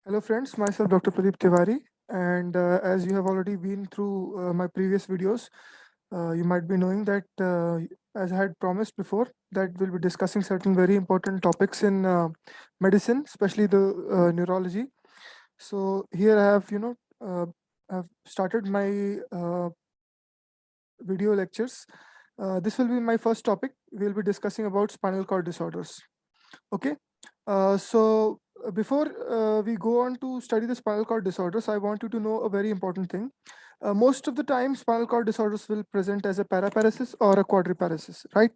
Hello friends, myself Dr. Pradeep Tiwari, and as you have already been through my previous videos, you might be knowing that as I had promised before, that we'll be discussing certain very important topics in medicine, especially the neurology. So here I have, I've started my video lectures. This will be my first topic. We'll be discussing about spinal cord disorders. Okay. Before we go on to study the spinal cord disorders, I want you to know a very important thing. Most of the time, spinal cord disorders will present as a paraparesis or a quadriparesis, right?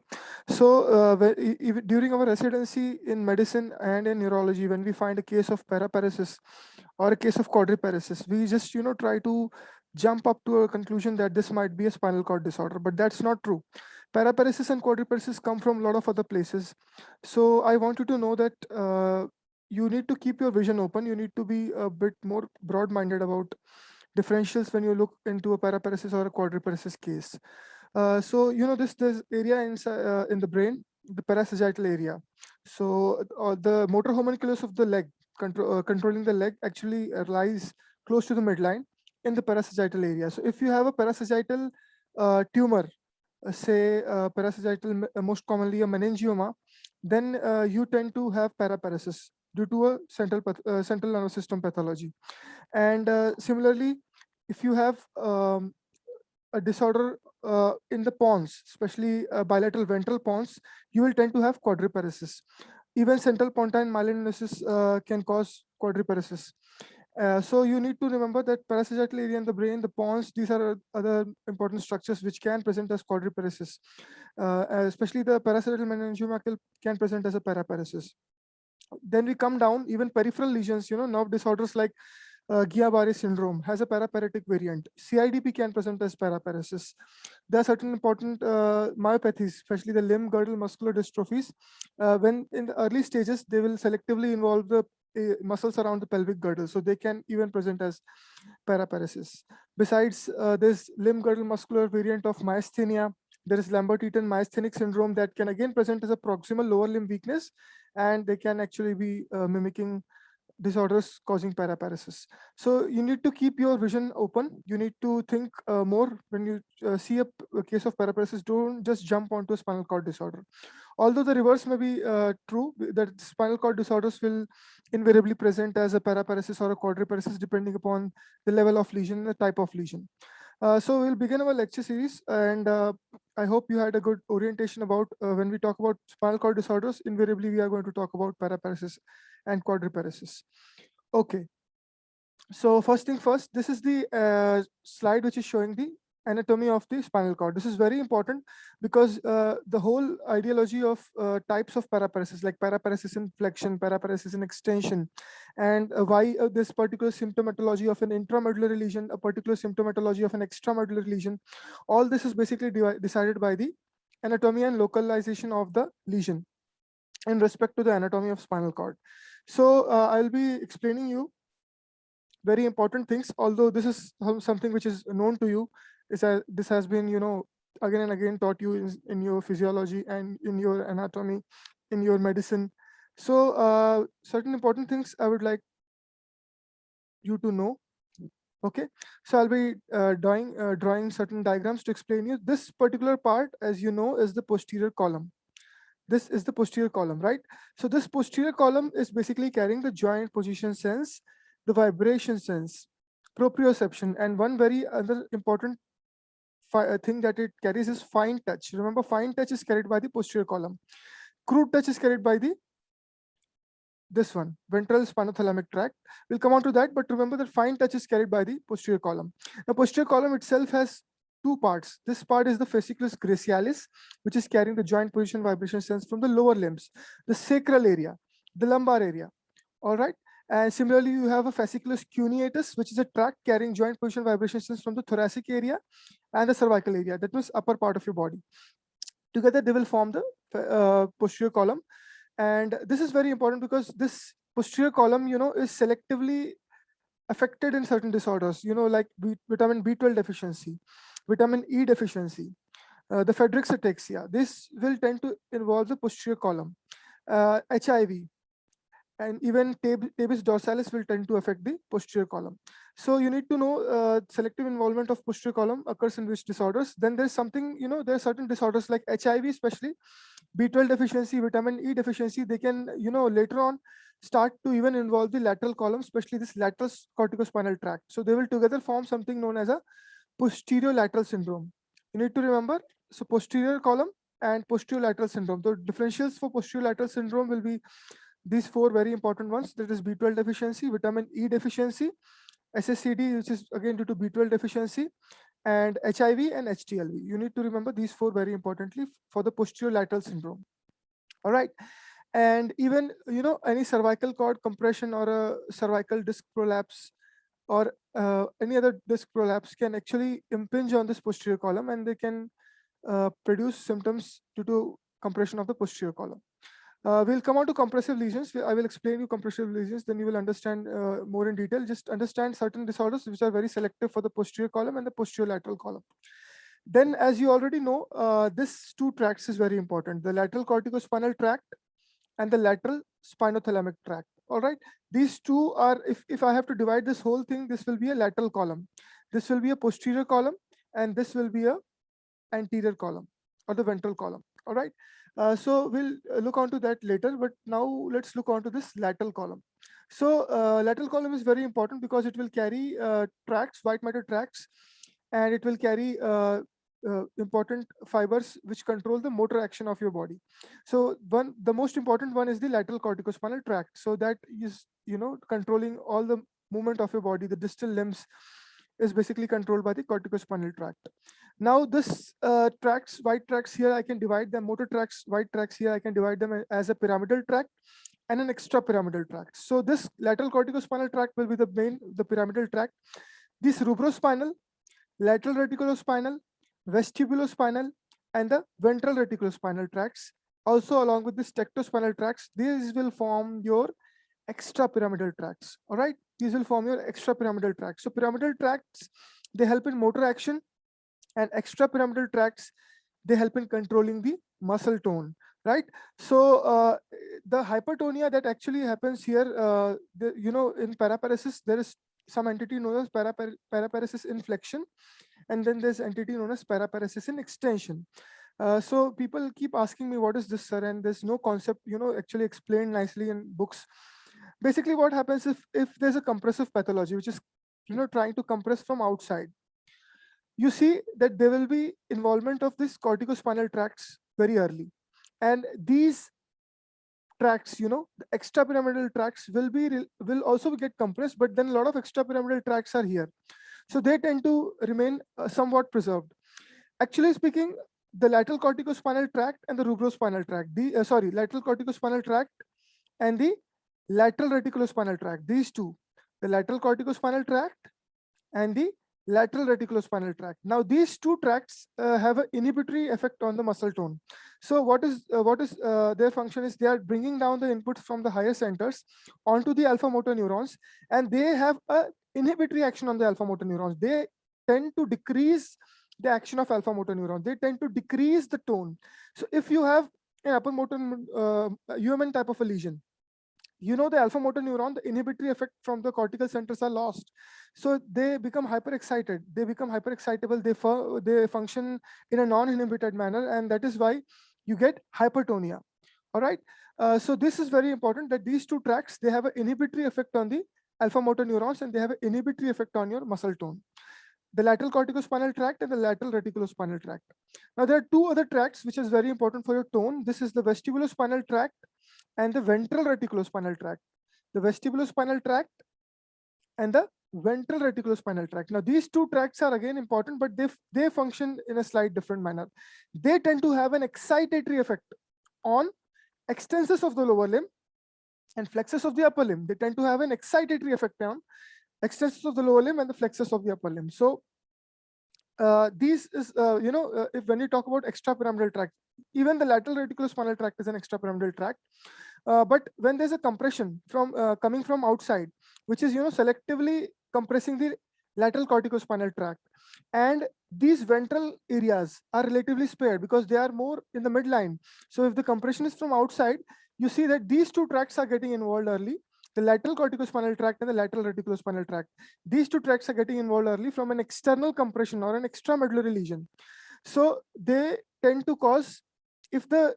During our residency in medicine and in neurology, when we find a case of paraparesis or a case of quadriparesis, we just try to jump up to a conclusion that this might be a spinal cord disorder, but that's not true. Paraparesis and quadriparesis come from a lot of other places. So I want you to know that you need to keep your vision open. You need to be a bit more broad-minded about differentials when you look into a paraparesis or a quadriparesis case. This area in the brain, the parasagittal area. So the motor homunculus of the leg, controlling the leg, actually lies close to the midline in the parasagittal area. So if you have a parasagittal tumor, say parasagittal, most commonly a meningioma, then you tend to have paraparesis due to a central nervous system pathology. And similarly, if you have a disorder in the pons, especially bilateral ventral pons, you will tend to have quadriparesis. Even central pontine myelinosis can cause quadriparesis. So you need to remember that parasagittal area in the brain, the pons, these are other important structures which can present as quadriparesis. Especially the parasagittal meningioma can present as a paraparesis. Then we come down, even peripheral lesions, nerve disorders like Guillain-Barré syndrome has a paraparetic variant. CIDP can present as paraparesis. There are certain important myopathies, especially the limb girdle muscular dystrophies. When in the early stages, they will selectively involve the muscles around the pelvic girdle, so they can even present as paraparesis. Besides this limb girdle muscular variant of myasthenia, there is Lambert-Eaton myasthenic syndrome that can again present as a proximal lower limb weakness, and they can actually be mimicking disorders causing paraparesis. So you need to keep your vision open. You need to think more when you see a case of paraparesis. Don't just jump onto a spinal cord disorder. Although the reverse may be true, that spinal cord disorders will invariably present as a paraparesis or a quadriparesis depending upon the level of lesion and the type of lesion. So we'll begin our lecture series, and I hope you had a good orientation about when we talk about spinal cord disorders, invariably we are going to talk about paraparesis and quadriparesis. Okay, so first thing first, this is the slide which is showing the anatomy of the spinal cord. This is very important because the whole ideology of types of paraparesis, like paraparesis in flexion, paraparesis in extension, and why this particular symptomatology of an intramedullary lesion, a particular symptomatology of an extramedullary lesion, all this is basically decided by the anatomy and localization of the lesion in respect to the anatomy of spinal cord. So I'll be explaining you very important things, although this is something which is known to you. This has been again and again taught you in your physiology and in your anatomy, in your medicine. So certain important things I would like you to know. Okay, so I'll be drawing certain diagrams to explain you. This particular part, as you know, is the posterior column. This is the posterior column, right? So this posterior column is basically carrying the joint position sense, the vibration sense, proprioception, and one very other important thing that it carries is fine touch. Remember, fine touch is carried by the posterior column. Crude touch is carried by the this one, ventral spinothalamic tract. We'll come on to that, but remember that fine touch is carried by the posterior column. The posterior column itself has two parts. This part is the fasciculus gracialis, which is carrying the joint position vibration sense from the lower limbs, the sacral area, the lumbar area. All right. And similarly, you have a fasciculus cuneatus, which is a tract carrying joint position vibration sense from the thoracic area and the cervical area. That means upper part of your body. Together, they will form the posterior column. And this is very important because this posterior column, is selectively affected in certain disorders, like vitamin B12 deficiency, vitamin E deficiency, the Friedreich's ataxia. This will tend to involve the posterior column. HIV, and even tabes dorsalis will tend to affect the posterior column. So you need to know selective involvement of posterior column occurs in which disorders. Then there's something, there are certain disorders like HIV, especially B12 deficiency, vitamin E deficiency. They can, later on start to even involve the lateral column, especially this lateral corticospinal tract. So they will together form something known as a posterior lateral syndrome. You need to remember, so posterior column and posterior lateral syndrome. The differentials for posterior lateral syndrome will be these four very important ones, that is B12 deficiency, vitamin E deficiency, SSCD, which is again due to B12 deficiency, and HIV and HTLV. You need to remember these four very importantly for the posterior lateral syndrome. All right. And even, any cervical cord compression or a cervical disc prolapse or any other disc prolapse can actually impinge on this posterior column, and they can produce symptoms due to compression of the posterior column. We'll come on to compressive lesions. I will explain you compressive lesions, then you will understand more in detail. Just understand certain disorders which are very selective for the posterior column and the posterior lateral column. Then, as you already know, this two tracts is very important, the lateral corticospinal tract and the lateral spinothalamic tract. All right, these two are, if I have to divide this whole thing, this will be a lateral column, this will be a posterior column, and this will be a anterior column or the ventral column. All right. So we'll look onto that later, but now let's look onto this lateral column. So lateral column is very important because it will carry tracts, white matter tracts, and it will carry important fibers which control the motor action of your body. So the most important one is the lateral corticospinal tract. So that is, controlling all the movement of your body. The distal limbs is basically controlled by the corticospinal tract. Now this tracts, white tracts here, I can divide them, motor tracts, white tracts here, I can divide them as a pyramidal tract and an extrapyramidal tract. So this lateral corticospinal tract will be the pyramidal tract. This rubrospinal, lateral reticulospinal, vestibulospinal, and the ventral reticulospinal tracts, also along with the tectospinal tracts, these will form your extrapyramidal tracts. All right, these will form your extrapyramidal tracts. So pyramidal tracts, they help in motor action, and extrapyramidal tracts, they help in controlling the muscle tone, right? So the hypertonia that actually happens here, in paraparesis, there is some entity known as paraparesis inflection, and then there's entity known as paraparesis in extension. So people keep asking me, what is this, sir? And there's no concept, actually explained nicely in books. Basically, what happens if there's a compressive pathology, which is, trying to compress from outside, you see that there will be involvement of this corticospinal tracts very early. And these tracts, the extrapyramidal tracts will also get compressed, but then a lot of extrapyramidal tracts are here. So they tend to remain somewhat preserved. Actually speaking, the lateral corticospinal tract and the rubrospinal tract, lateral corticospinal tract and the lateral reticulospinal tract, these two, the lateral corticospinal tract and the lateral reticulospinal tract. Now these two tracts have an inhibitory effect on the muscle tone. So what is their function is, they are bringing down the inputs from the higher centers onto the alpha motor neurons, and they have a inhibitory action on the alpha motor neurons. They tend to decrease the action of alpha motor neurons. They tend to decrease the tone. So if you have an upper motor UMN type of a lesion, the alpha motor neuron, the inhibitory effect from the cortical centers are lost. So they become hyperexcited. They become hyperexcitable. They function in a non-inhibited manner, and that is why you get hypertonia. All right. So this is very important, that these two tracts, they have an inhibitory effect on the alpha motor neurons, and they have an inhibitory effect on your muscle tone. The lateral corticospinal tract and the lateral reticulospinal tract. Now there are two other tracts which is very important for your tone. This is the vestibulospinal tract and the ventral reticulospinal tract. The vestibulospinal tract and the ventral reticulospinal tract. Now these two tracts are again important, but they function in a slight different manner. They tend to have an excitatory effect on extensors of the lower limb and flexors of the upper limb. They tend to have an excitatory effect on extensors of the lower limb and the flexors of the upper limb. So these is, if when you talk about extrapyramidal tract, even the lateral reticulospinal tract is an extrapyramidal tract. But when there's a compression from coming from outside, which is, selectively compressing the lateral corticospinal tract, and these ventral areas are relatively spared because they are more in the midline. So if the compression is from outside, you see that these two tracts are getting involved early, the lateral corticospinal tract and the lateral reticulospinal tract. These two tracts are getting involved early from an external compression or an extramedullary lesion. So they tend to cause, if the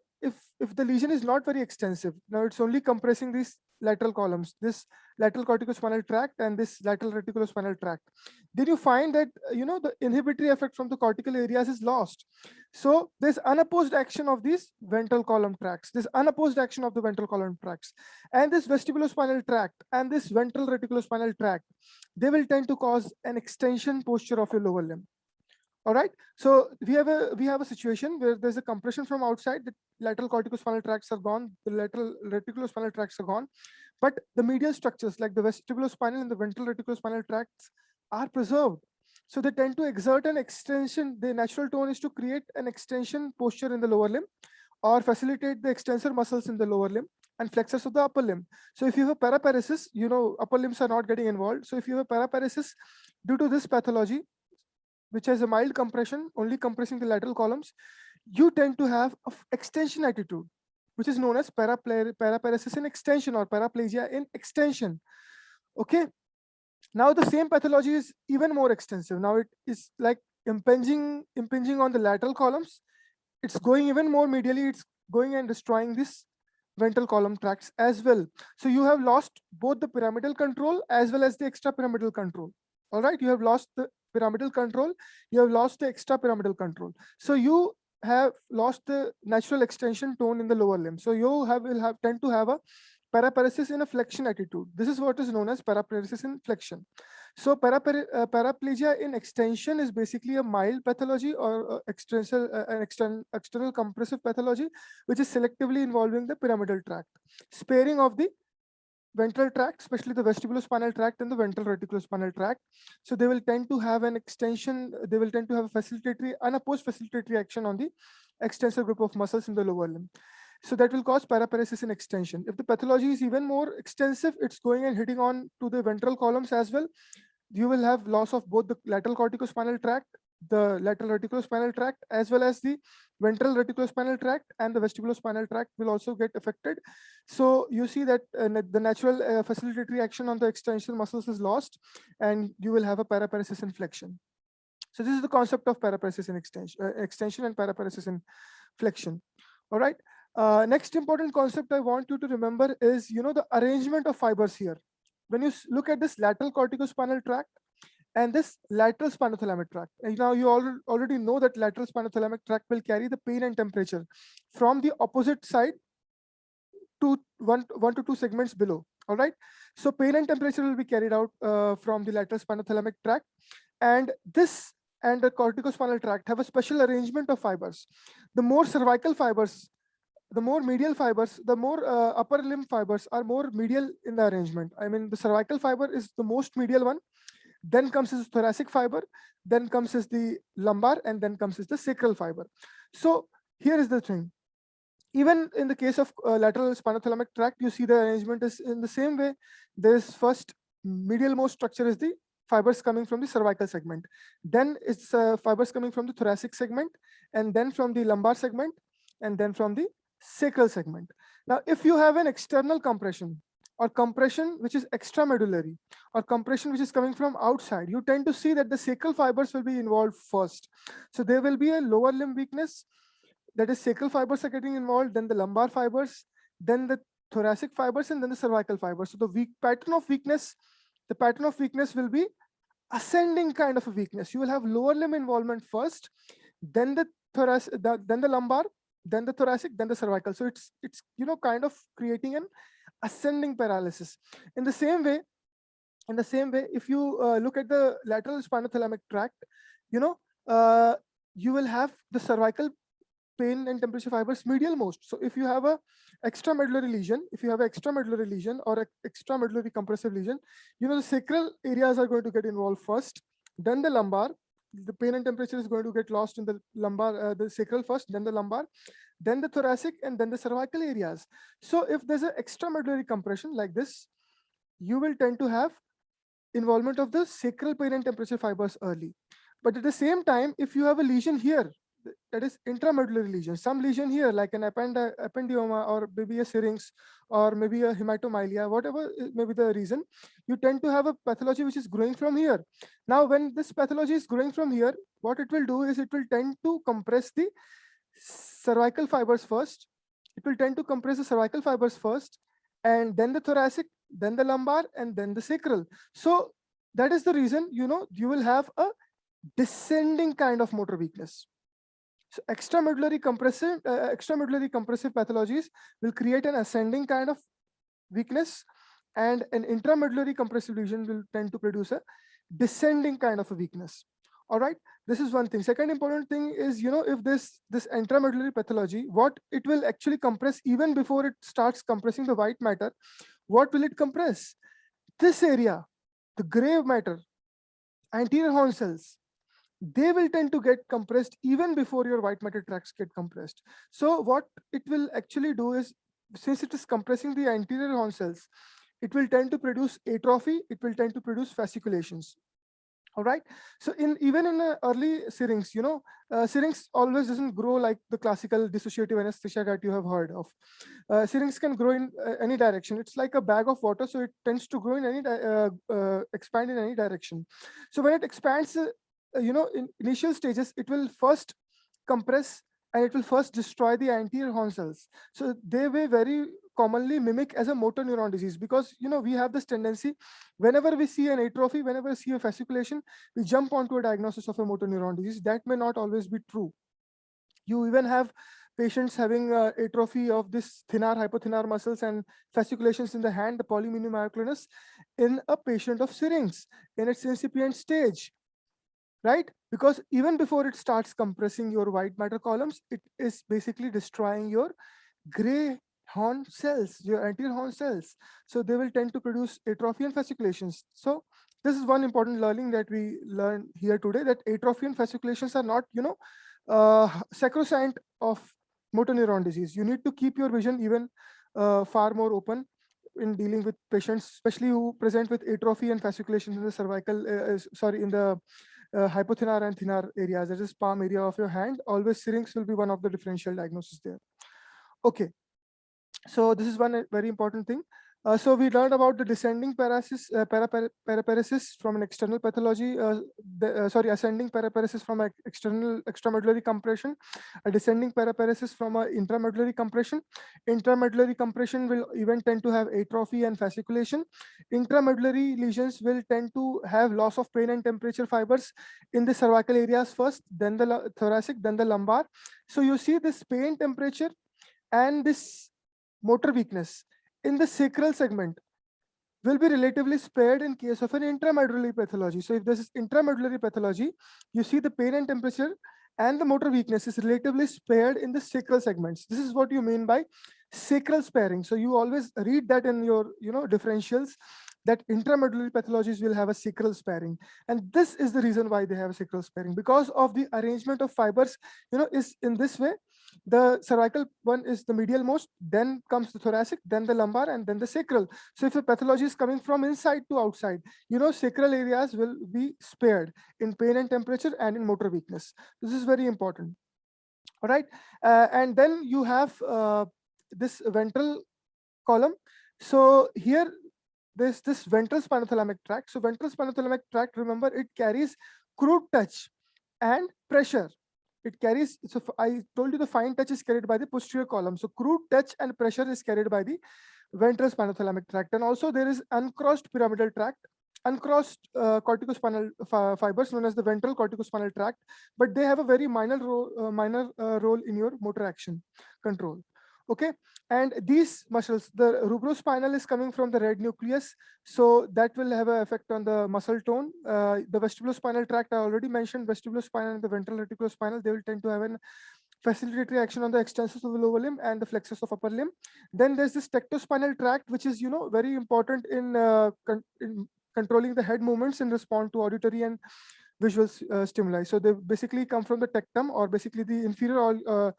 lesion is not very extensive, now it's only compressing these lateral columns, this lateral corticospinal tract and this lateral reticulospinal tract, then you find that the inhibitory effect from the cortical areas is lost. So there's unopposed action of these ventral column tracts, this unopposed action of the ventral column tracts, and this vestibulospinal tract and this ventral reticulospinal tract, they will tend to cause an extension posture of your lower limb. All right, so we have a situation where there's a compression from outside, the lateral corticospinal tracts are gone, the lateral reticulospinal tracts are gone, but the medial structures like the vestibulospinal and the ventral reticulospinal tracts are preserved. So they tend to exert an extension. The natural tone is to create an extension posture in the lower limb or facilitate the extensor muscles in the lower limb and flexors of the upper limb. So if you have a paraparesis, upper limbs are not getting involved. So if you have a paraparesis due to this pathology, which has a mild compression, only compressing the lateral columns, you tend to have an extension attitude, which is known as paraparesis in extension or paraplegia in extension. Okay. Now the same pathology is even more extensive. Now it is like impinging on the lateral columns. It's going even more medially. It's going and destroying this ventral column tracts as well. So you have lost both the pyramidal control as well as the extrapyramidal control. All right, you have lost the pyramidal control, you have lost the extrapyramidal control. So you have lost the natural extension tone in the lower limb. So you will tend to have a paraparesis in a flexion attitude. This is what is known as paraparesis in flexion. So paraplegia in extension is basically a mild pathology or external compressive pathology, which is selectively involving the pyramidal tract, sparing of the ventral tract, especially the vestibulospinal tract and the ventral reticulospinal tract. So they will tend to have an extension, they will tend to have a facilitatory, unopposed facilitatory action on the extensor group of muscles in the lower limb. So that will cause paraparesis in extension. If the pathology is even more extensive, it's going and hitting on to the ventral columns as well. You will have loss of both the lateral corticospinal tract, the lateral reticulospinal tract, as well as the ventral reticulospinal tract, and the vestibulospinal tract will also get affected. So you see that the natural facilitatory action on the extension muscles is lost, and you will have a paraparesis in flexion. So this is the concept of paraparesis in extension and paraparesis in flexion. All right. Next important concept I want you to remember is, the arrangement of fibers here. When you look at this lateral corticospinal tract and this lateral spinothalamic tract, and now you already know that lateral spinothalamic tract will carry the pain and temperature from the opposite side to one to two segments below. All right. So pain and temperature will be carried out from the lateral spinothalamic tract, and this and the corticospinal tract have a special arrangement of fibers. The more cervical fibers, the more medial fibers, the more upper limb fibers are more medial in the arrangement. I mean, the cervical fiber is the most medial one. Then comes the thoracic fiber, then comes the lumbar, and then comes the sacral fiber. So here is the thing. Even in the case of lateral spinothalamic tract, you see the arrangement is in the same way. This first medial most structure is the fibers coming from the cervical segment. Then it's fibers coming from the thoracic segment, and then from the lumbar segment, and then from the sacral segment. Now, if you have an external compression or compression which is extramedullary or compression which is coming from outside, you tend to see that the sacral fibers will be involved first. So there will be a lower limb weakness, that is sacral fibers are getting involved, then the lumbar fibers, then the thoracic fibers, and then the cervical fibers. So the pattern of weakness will be ascending kind of a weakness. You will have lower limb involvement first, then the thoracic, then the lumbar, then the thoracic, then the cervical. So it's kind of creating an ascending paralysis. In the same way, if you look at the lateral spinothalamic tract, you will have the cervical pain and temperature fibers medial most. So if you have a extramedullary lesion, or an extramedullary compressive lesion, the sacral areas are going to get involved first, then the lumbar. The pain and temperature is going to get lost in the lumbar, the sacral first, then the lumbar, then the thoracic, and then the cervical areas. So if there's an extramedullary compression like this, you will tend to have involvement of the sacral pain and temperature fibers early. But at the same time, if you have a lesion here, that is intramedullary lesion. Some lesion here, like an ependyoma, or maybe a syrinx, or maybe a hematomylia, whatever may be the reason, you tend to have a pathology which is growing from here. Now, when this pathology is growing from here, what it will do is it will tend to compress the cervical fibers first. It will tend to compress the cervical fibers first, and then the thoracic, then the lumbar, and then the sacral. So that is the reason, you will have a descending kind of motor weakness. So extramedullary compressive pathologies will create an ascending kind of weakness, and an intramedullary compressive lesion will tend to produce a descending kind of a weakness. All right, this is one thing. Second important thing is, if this intramedullary pathology, what it will actually compress even before it starts compressing the white matter, what will it compress? This area, the gray matter, anterior horn cells, they will tend to get compressed even before your white matter tracts get compressed. So what it will actually do is, since it is compressing the anterior horn cells, it will tend to produce atrophy, it will tend to produce fasciculations. All right. So even in early syrinx, syrinx always doesn't grow like the classical dissociative anesthesia that you have heard of. Syrinx can grow in any direction. It's like a bag of water, so it tends to grow in expand in any direction. So when it expands, in initial stages, it will first compress, and it will first destroy the anterior horn cells. So they will very commonly mimic as a motor neuron disease, because we have this tendency, whenever we see an atrophy, whenever we see a fasciculation, we jump onto a diagnosis of a motor neuron disease. That may not always be true. You even have patients having atrophy of this thenar, hypothenar muscles and fasciculations in the hand, the polymyomyoclonus, in a patient of syrinx in its incipient stage, right? Because even before it starts compressing your white matter columns, it is basically destroying your gray horn cells, your anterior horn cells. So they will tend to produce atrophy and fasciculations. So this is one important learning that we learned here today, that atrophy and fasciculations are not, sacrosanct of motor neuron disease. You need to keep your vision even far more open in dealing with patients, especially who present with atrophy and fasciculations in the cervical, in the hypothenar and thenar areas, that is palm area of your hand. Always syrinx will be one of the differential diagnosis there. Okay, so this is one very important thing. So we learned about the descending paraparesis from an external pathology, ascending paraparesis from an external extramedullary compression, a descending paraparesis from an intramedullary compression. Intramedullary compression will even tend to have atrophy and fasciculation. Intramedullary lesions will tend to have loss of pain and temperature fibers in the cervical areas first, then the thoracic, then the lumbar. So you see this pain, temperature, and this motor weakness in the sacral segment will be relatively spared in case of an intramedullary pathology. So if this is intramedullary pathology, you see the pain and temperature and the motor weakness is relatively spared in the sacral segments. This is what you mean by sacral sparing. So you always read that in your differentials, that intramedullary pathologies will have a sacral sparing. And this is the reason why they have a sacral sparing, because of the arrangement of fibers, is in this way. The cervical one is the medial most, then comes the thoracic, then the lumbar, and then the sacral. So if the pathology is coming from inside to outside, sacral areas will be spared in pain and temperature and in motor weakness. This is very important. All right. And then you have this ventral column. So here there's this ventral spinothalamic tract. So ventral spinothalamic tract, remember, it carries crude touch and pressure. It carries, so I told you the fine touch is carried by the posterior column. So crude touch and pressure is carried by the ventral spinothalamic tract. And also there is uncrossed pyramidal tract, uncrossed corticospinal fibers known as the ventral corticospinal tract, but they have a very minor role in your motor action control. Okay, and these muscles, the rubrospinal is coming from the red nucleus, so that will have an effect on the muscle tone. The vestibulospinal tract, I already mentioned, vestibulospinal and the ventral reticulospinal, they will tend to have an facilitatory action on the extensors of the lower limb and the flexors of upper limb. Then there's this tectospinal tract, which is very important in controlling the head movements in response to auditory and visual stimuli. So they basically come from the tectum, or basically the inferior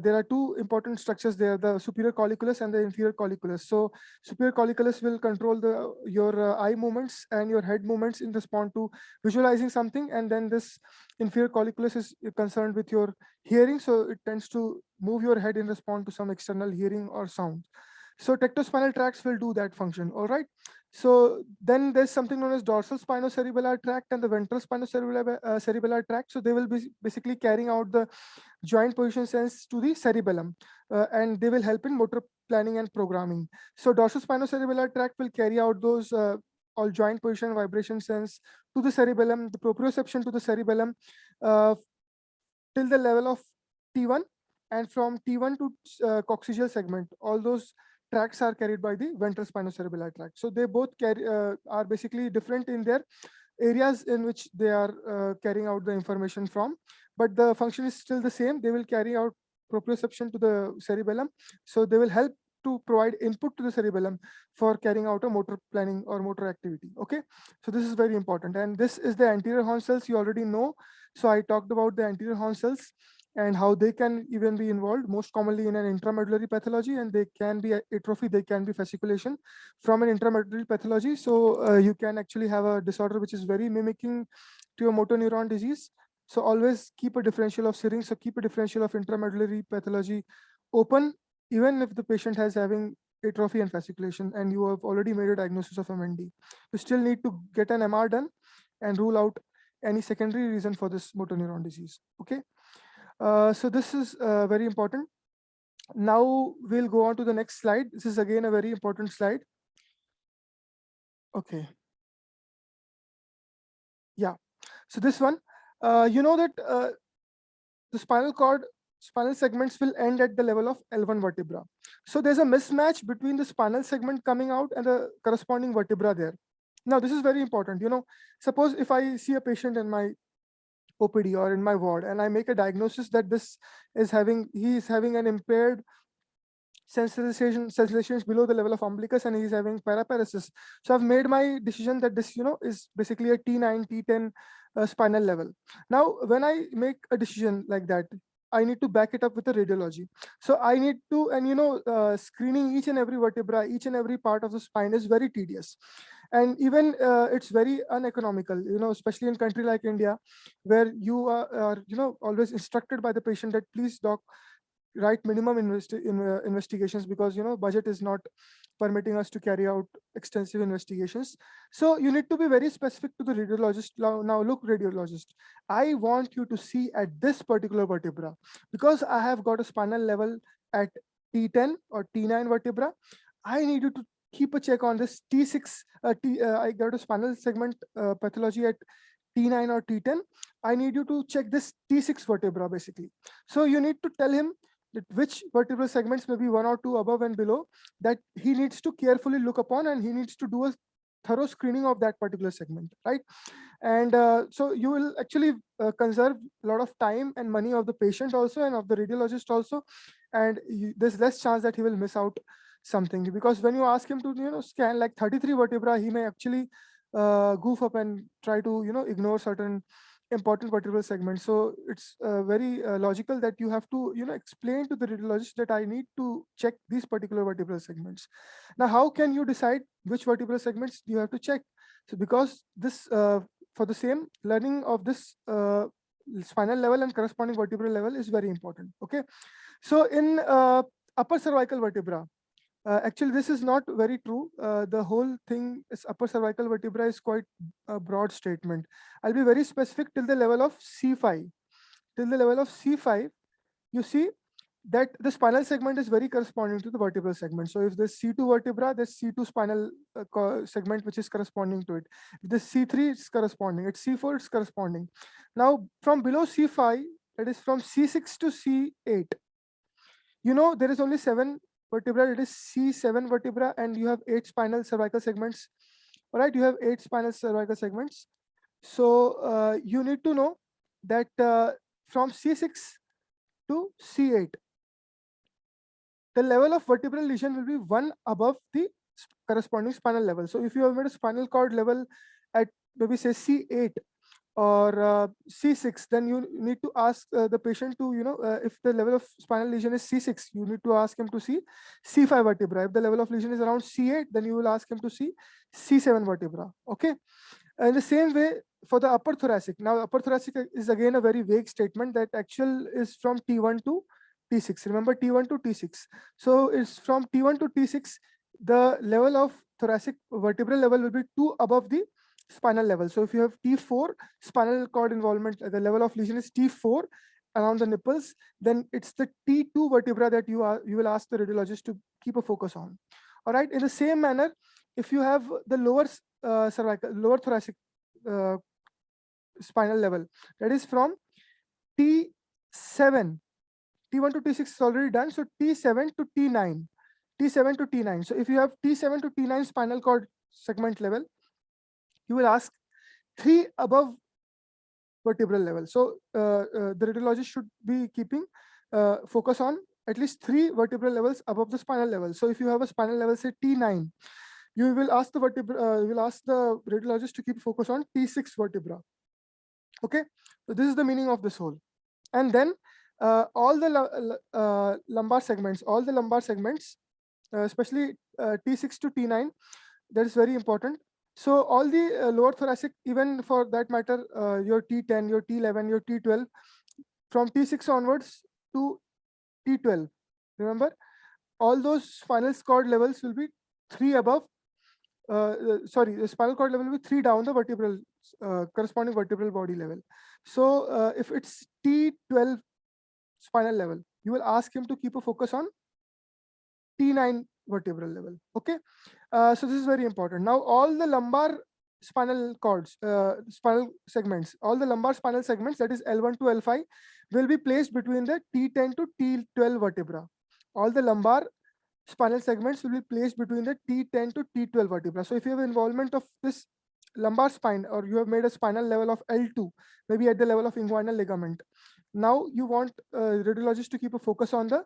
there are two important structures there, the superior colliculus and the inferior colliculus. So superior colliculus will control your eye movements and your head movements in response to visualizing something, and then this inferior colliculus is concerned with your hearing, so it tends to move your head in response to some external hearing or sound. So tectospinal tracts will do that function. All right. So then there's something known as dorsal spinocerebellar tract and the ventral spinocerebellar tract. So they will be basically carrying out the joint position sense to the cerebellum, and they will help in motor planning and programming. So dorsal spinocerebellar tract will carry out those all joint position vibration sense to the cerebellum, the proprioception to the cerebellum, uh, till the level of T1, and from T1 to coccygeal segment, all those tracts are carried by the ventral spinocerebellar tract. So they both are basically different in their areas in which they are carrying out the information from, but the function is still the same. They will carry out proprioception to the cerebellum, so they will help to provide input to the cerebellum for carrying out a motor planning or motor activity. Okay, so this is very important, and this is the anterior horn cells, you already know. So I talked about the anterior horn cells and how they can even be involved most commonly in an intramedullary pathology, and they can be atrophy, they can be fasciculation from an intramedullary pathology. So you can actually have a disorder which is very mimicking to a motor neuron disease. So always keep a differential of syringe, so keep a differential of intramedullary pathology open, even if the patient has having atrophy and fasciculation and you have already made a diagnosis of MND. You still need to get an MR done and rule out any secondary reason for this motor neuron disease. Okay, so this is very important. Now we'll go on to the next slide. This is again a very important slide. Okay. Yeah. So this one, you know that the spinal segments will end at the level of L1 vertebra. So there's a mismatch between the spinal segment coming out and the corresponding vertebra there. Now this is very important. You know, suppose if I see a patient in my OPD or in my ward and I make a diagnosis that he is having an impaired sensation is below the level of umbilicus and he's having paraparesis. So I've made my decision that this, is basically a T9, T10 spinal level. Now, when I make a decision like that, I need to back it up with a radiology. So I need to, and screening each and every vertebra, each and every part of the spine is very tedious. And even it's very uneconomical, especially in a country like India, where you are, always instructed by the patient that please doc, write minimum investigations, because budget is not permitting us to carry out extensive investigations. So you need to be very specific to the radiologist. Now look, radiologist, I want you to see at this particular vertebra, because I have got a spinal level at T10 or T9 vertebra. I need you to keep a check on this T6. I got a spinal segment pathology at T9 or T10. I need you to check this T6 vertebra basically. So you need to tell him that which vertebral segments, maybe one or two above and below, that he needs to carefully look upon, and he needs to do a thorough screening of that particular segment, right? And so you will actually conserve a lot of time and money of the patient also, and of the radiologist also, and there's less chance that he will miss out something, because when you ask him to scan like 33 vertebra, he may actually goof up and try to ignore certain important vertebral segments. So it's very logical that you have to explain to the radiologist that I need to check these particular vertebral segments. Now how can you decide which vertebral segments you have to check? So because this for the same learning of this spinal level and corresponding vertebral level is very important. Okay, so in upper cervical vertebra, actually, this is not very true. The whole thing is upper cervical vertebra is quite a broad statement. I'll be very specific till the level of C5. Till the level of C5, you see that the spinal segment is very corresponding to the vertebral segment. So if there's C2 vertebra, there's C2 spinal segment which is corresponding to it. If there's C3, it's corresponding. It's C4, it's corresponding. Now, from below C5, that is from C6 to C8, there is only 7 vertebra. It is C7 vertebra, and you have 8 spinal cervical segments. All right, you have 8 spinal cervical segments. So you need to know that from C6 to C8, the level of vertebral lesion will be one above the corresponding spinal level. So if you have made a spinal cord level at maybe say C8 or C6, then you need to ask the patient to, if the level of spinal lesion is C6, you need to ask him to see C5 vertebra. If the level of lesion is around C8, then you will ask him to see C7 vertebra. Okay. In the same way, for the upper thoracic, now upper thoracic is again a very vague statement that actual is from T1 to T6. Remember, T1 to T6. So it's from T1 to T6, the level of thoracic vertebral level will be 2 above the spinal level. So if you have T4 spinal cord involvement, the level of lesion is T4 around the nipples, then it's the T2 vertebra that you will ask the radiologist to keep a focus on. All right. In the same manner, if you have the lower lower thoracic spinal level, that is from T7, T1 to T6 is already done. So T7 to T9, T7 to T9. So if you have T7 to T9 spinal cord segment level, you will ask 3 above vertebral level. So the radiologist should be keeping focus on at least 3 vertebral levels above the spinal level. So if you have a spinal level, say T9, you will ask the radiologist to keep focus on T6 vertebra. Okay, so this is the meaning of this whole. And then all the lumbar segments, especially T6 to T9, that is very important. So all the lower thoracic, even for that matter, your T10, your T11, your T12, from T6 onwards to T12, remember, all those spinal cord levels will be 3 above. The spinal cord level will be 3 down the vertebral, corresponding vertebral body level. So if it's T12 spinal level, you will ask him to keep a focus on T9 vertebral level. Okay. So this is very important. Now all the lumbar spinal cords, spinal segments, all the lumbar spinal segments, that is L1 to L5, will be placed between the T10 to T12 vertebra. All the lumbar spinal segments will be placed between the T10 to T12 vertebra. So if you have involvement of this lumbar spine, or you have made a spinal level of L2, maybe at the level of inguinal ligament, now you want radiologist to keep a focus on the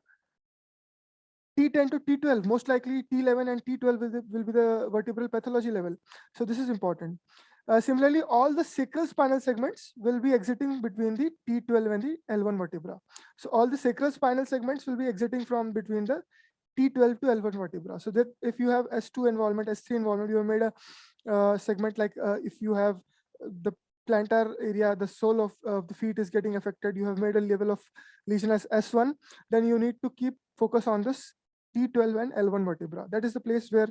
T10 to T12. Most likely T11 and T12 will be the vertebral pathology level. So this is important. Similarly, all the sacral spinal segments will be exiting between the T12 and the L1 vertebra. So all the sacral spinal segments will be exiting from between the T12 to L1 vertebra. So that if you have S2 involvement, S3 involvement, you have made a segment like if you have the plantar area, the sole of the feet is getting affected, you have made a level of lesion as S1, then you need to keep focus on this T12 and L1 vertebra. That is the place where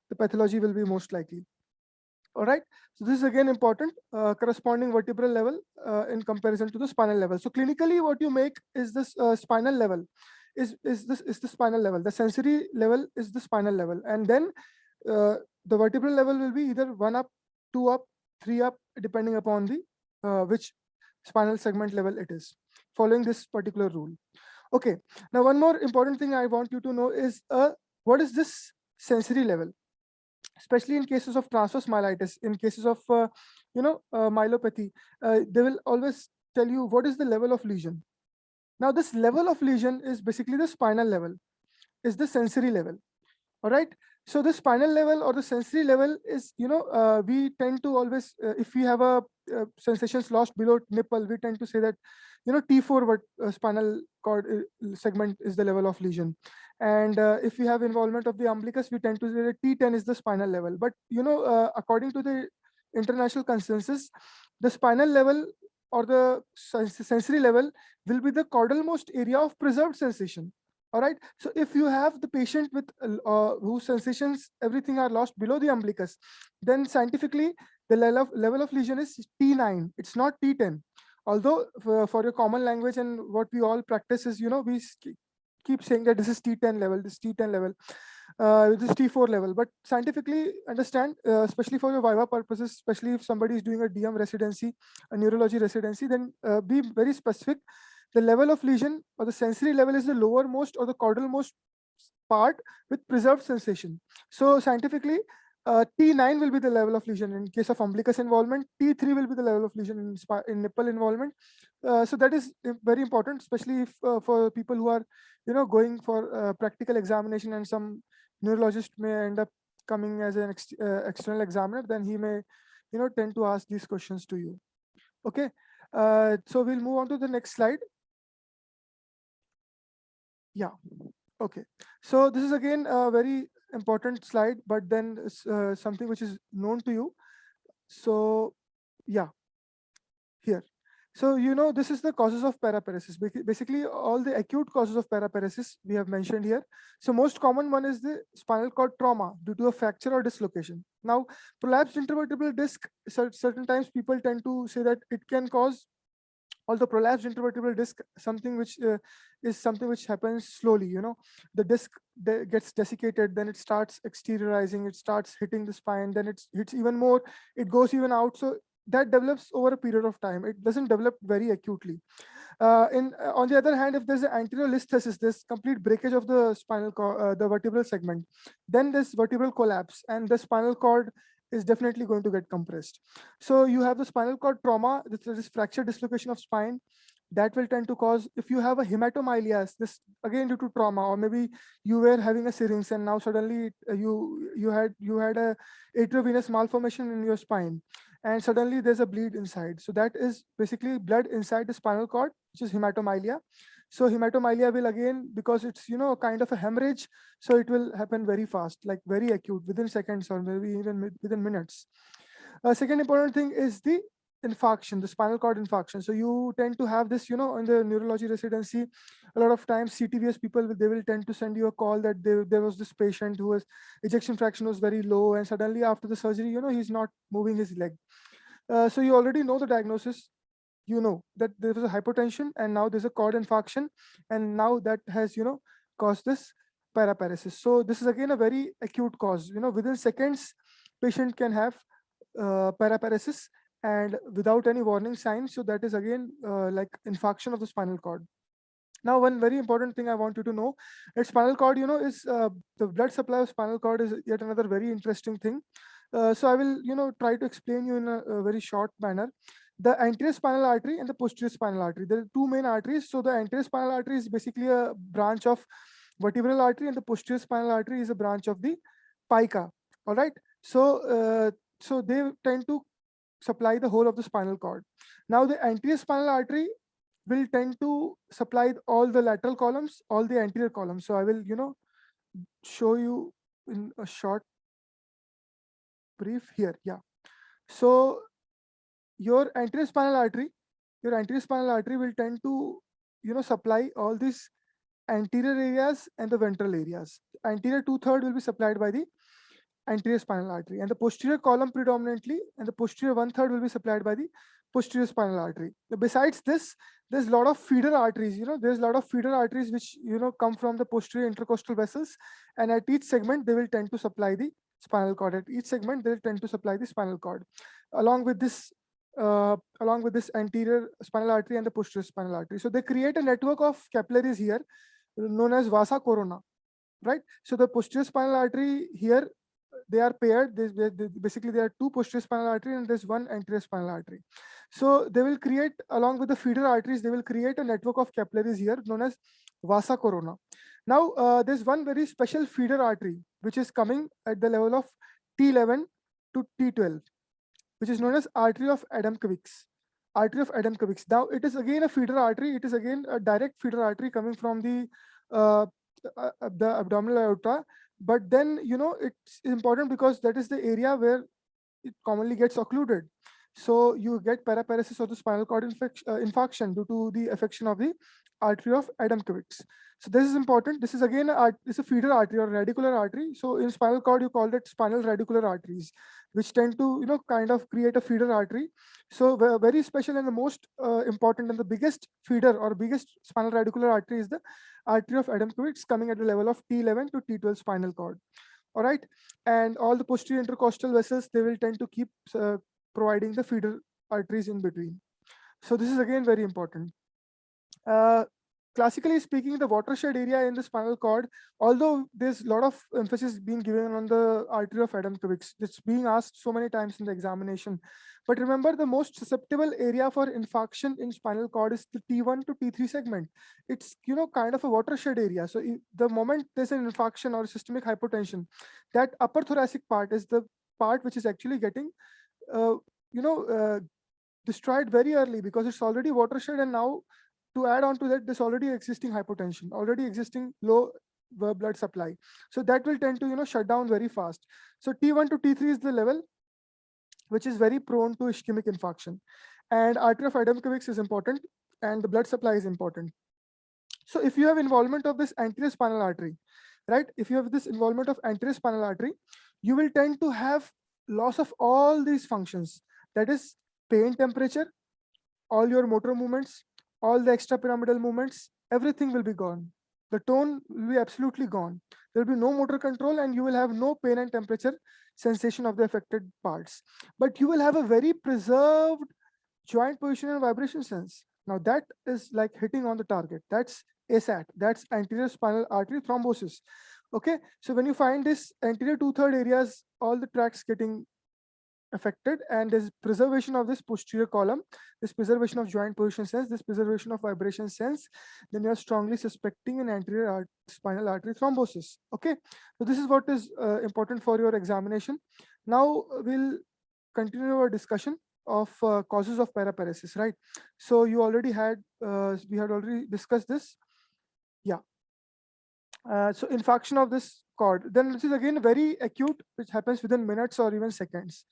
the pathology will be most likely. All right. So this is again important, corresponding vertebral level in comparison to the spinal level. So clinically, what you make is this spinal level is the spinal level. The sensory level is the spinal level, and then the vertebral level will be either 1 up, 2 up, 3 up, depending upon the which spinal segment level it is, following this particular rule. Okay. Now, one more important thing I want you to know is what is this sensory level? Especially in cases of transverse myelitis, in cases of myelopathy, they will always tell you what is the level of lesion. Now, this level of lesion is basically the spinal level, is the sensory level. All right. So the spinal level or the sensory level is, we tend to always, if we have a sensations lost below nipple, we tend to say that, T4 spinal cord segment is the level of lesion. And if we have involvement of the umbilicus, we tend to say that T10 is the spinal level. But, according to the international consensus, the spinal level or the sensory level will be the caudal-most area of preserved sensation. All right. So if you have the patient with whose sensations, everything are lost below the umbilicus, then scientifically the level of lesion is T9. It's not T10. Although for your common language and what we all practice is, we keep saying that this is T10 level, this T10 level, this T4 level. But scientifically understand, especially for your viva purposes, especially if somebody is doing a DM residency, a neurology residency, then be very specific. The level of lesion or the sensory level is the lowermost or the caudal-most part with preserved sensation. So scientifically, T9 will be the level of lesion in case of umbilicus involvement. T3 will be the level of lesion in nipple involvement. So that is very important, especially if for people who are, going for practical examination, and some neurologist may end up coming as an external examiner. Then he may, tend to ask these questions to you. Okay, so we'll move on to the next slide. Yeah. Okay. So this is again a very important slide, but then something which is known to you. So yeah, here. So this is the causes of paraparesis. Basically, all the acute causes of paraparesis we have mentioned here. So most common one is the spinal cord trauma due to a fracture or dislocation. Now, prolapsed intervertebral disc. Certain times people tend to say that it can cause, although prolapsed intervertebral disc something which is something which happens slowly. The disc gets desiccated, then it starts exteriorizing, it starts hitting the spine, then it hits even more, it goes even out. So that develops over a period of time, it doesn't develop very acutely. On the other hand, if there's an anterior listhesis, this complete breakage of the the vertebral segment, then this vertebral collapse and the spinal cord is definitely going to get compressed. So you have the spinal cord trauma, this fracture dislocation of spine, that will tend to cause, if you have a hematomyelias, this again due to trauma, or maybe you were having a syrinx and now suddenly you had a atriovenous malformation in your spine, and suddenly there's a bleed inside. So that is basically blood inside the spinal cord, which is hematomyelia. So hematomyelia will again, because it's kind of a hemorrhage, so it will happen very fast, like very acute, within seconds or maybe even within minutes. Second important thing is the infarction, the spinal cord infarction. So you tend to have this, in the neurology residency, a lot of times CTVS people, they will tend to send you a call that there was this patient who was ejection fraction was very low, and suddenly after the surgery, he's not moving his leg. So you already know the diagnosis. You know that there was a hypertension, and now there's a cord infarction, and now that has caused this paraparesis. So this is again a very acute cause. Within seconds, patient can have paraparesis and without any warning signs. So that is again like infarction of the spinal cord. Now, one very important thing I want you to know, that spinal cord, is the blood supply of spinal cord is yet another very interesting thing. So I will, try to explain you in a very short manner. The anterior spinal artery and the posterior spinal artery. There are two main arteries. So the anterior spinal artery is basically a branch of vertebral artery, and the posterior spinal artery is a branch of the pica. All right. So they tend to supply the whole of the spinal cord. Now, the anterior spinal artery will tend to supply all the lateral columns, all the anterior columns. So I will, show you in a short brief here. Yeah. So your anterior spinal artery, will tend to, supply all these anterior areas and the ventral areas. Anterior 2/3 will be supplied by the anterior spinal artery, and the posterior column predominantly, and the posterior 1/3 will be supplied by the posterior spinal artery. Besides this, there's a lot of feeder arteries. There's a lot of feeder arteries which come from the posterior intercostal vessels, and at each segment they will tend to supply the spinal cord. At each segment they will tend to supply the spinal cord, along with this. Along with this anterior spinal artery and the posterior spinal artery. So they create a network of capillaries here known as vasa corona, right? So the posterior spinal artery here, they are paired. Basically, there are two posterior spinal artery and there's one anterior spinal artery. So they will create, along with the feeder arteries, they will create a network of capillaries here known as vasa corona. Now, there's one very special feeder artery which is coming at the level of T11 to T12, which is known as artery of Adamkiewicz. Artery of Adamkiewicz. Now, it is again a feeder artery. It is again a direct feeder artery coming from uh, the abdominal aorta. But then, it's important because that is the area where it commonly gets occluded. So you get paraparesis of the spinal cord infarction due to the affection of the artery of Adamkiewicz. So this is important. This is again this is a feeder artery or radicular artery. So in spinal cord, you call it spinal radicular arteries, which tend to kind of create a feeder artery. So very special and the most important and the biggest feeder or biggest spinal radicular artery is the artery of Adamkiewicz, coming at the level of T11 to T12 spinal cord. All right, and all the posterior intercostal vessels, they will tend to keep providing the feeder arteries in between. So this is again very important. uh, Classically speaking, the watershed area in the spinal cord, although there's a lot of emphasis being given on the artery of Adamkiewicz, it's being asked so many times in the examination. But remember, the most susceptible area for infarction in spinal cord is the T1 to T3 segment. It's kind of a watershed area. So the moment there's an infarction or systemic hypotension, that upper thoracic part is the part which is actually getting uh, you know uh, destroyed very early because it's already watershed, and now to add on to that, there's already existing hypotension, already existing low blood supply. So that will tend to shut down very fast. So T1 to T3 is the level which is very prone to ischemic infarction, and artery of Eden-Kivix is important, and the blood supply is important. So if you have involvement of this anterior spinal artery, right? If you have this involvement of anterior spinal artery, you will tend to have loss of all these functions. That is pain temperature, all your motor movements, all the extrapyramidal movements, everything will be gone. The tone will be absolutely gone. There will be no motor control, and you will have no pain and temperature sensation of the affected parts. But you will have a very preserved joint position and vibration sense. Now that is like hitting on the target. That's ASAT. That's anterior spinal artery thrombosis. Okay, so when you find this anterior 2/3 areas, all the tracts getting affected, and there's preservation of this posterior column, this preservation of joint position sense, this preservation of vibration sense, then you're strongly suspecting an anterior spinal artery thrombosis. Okay, so this is what is important for your examination. Now we'll continue our discussion of causes of paraparesis, right? So you already had, we had already discussed this. Yeah. So infarction of this cord, then this is again very acute, which happens within minutes or even seconds.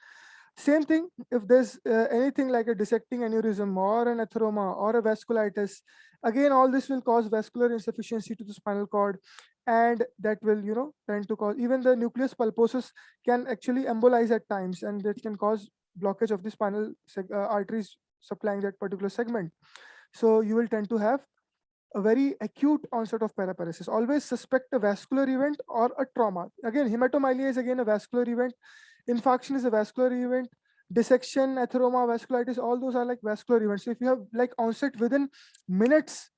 Same thing, if there's anything like a dissecting aneurysm or an atheroma or a vasculitis, again, all this will cause vascular insufficiency to the spinal cord, and that will, tend to cause, even the nucleus pulposus can actually embolize at times, and that can cause blockage of the spinal arteries supplying that particular segment. So you will tend to have a very acute onset of paraparesis. Always suspect a vascular event or a trauma. Again, hematomylia is again a vascular event. Infarction is a vascular event. Dissection, atheroma, vasculitis, all those are like vascular events. So if you have like onset within minutes,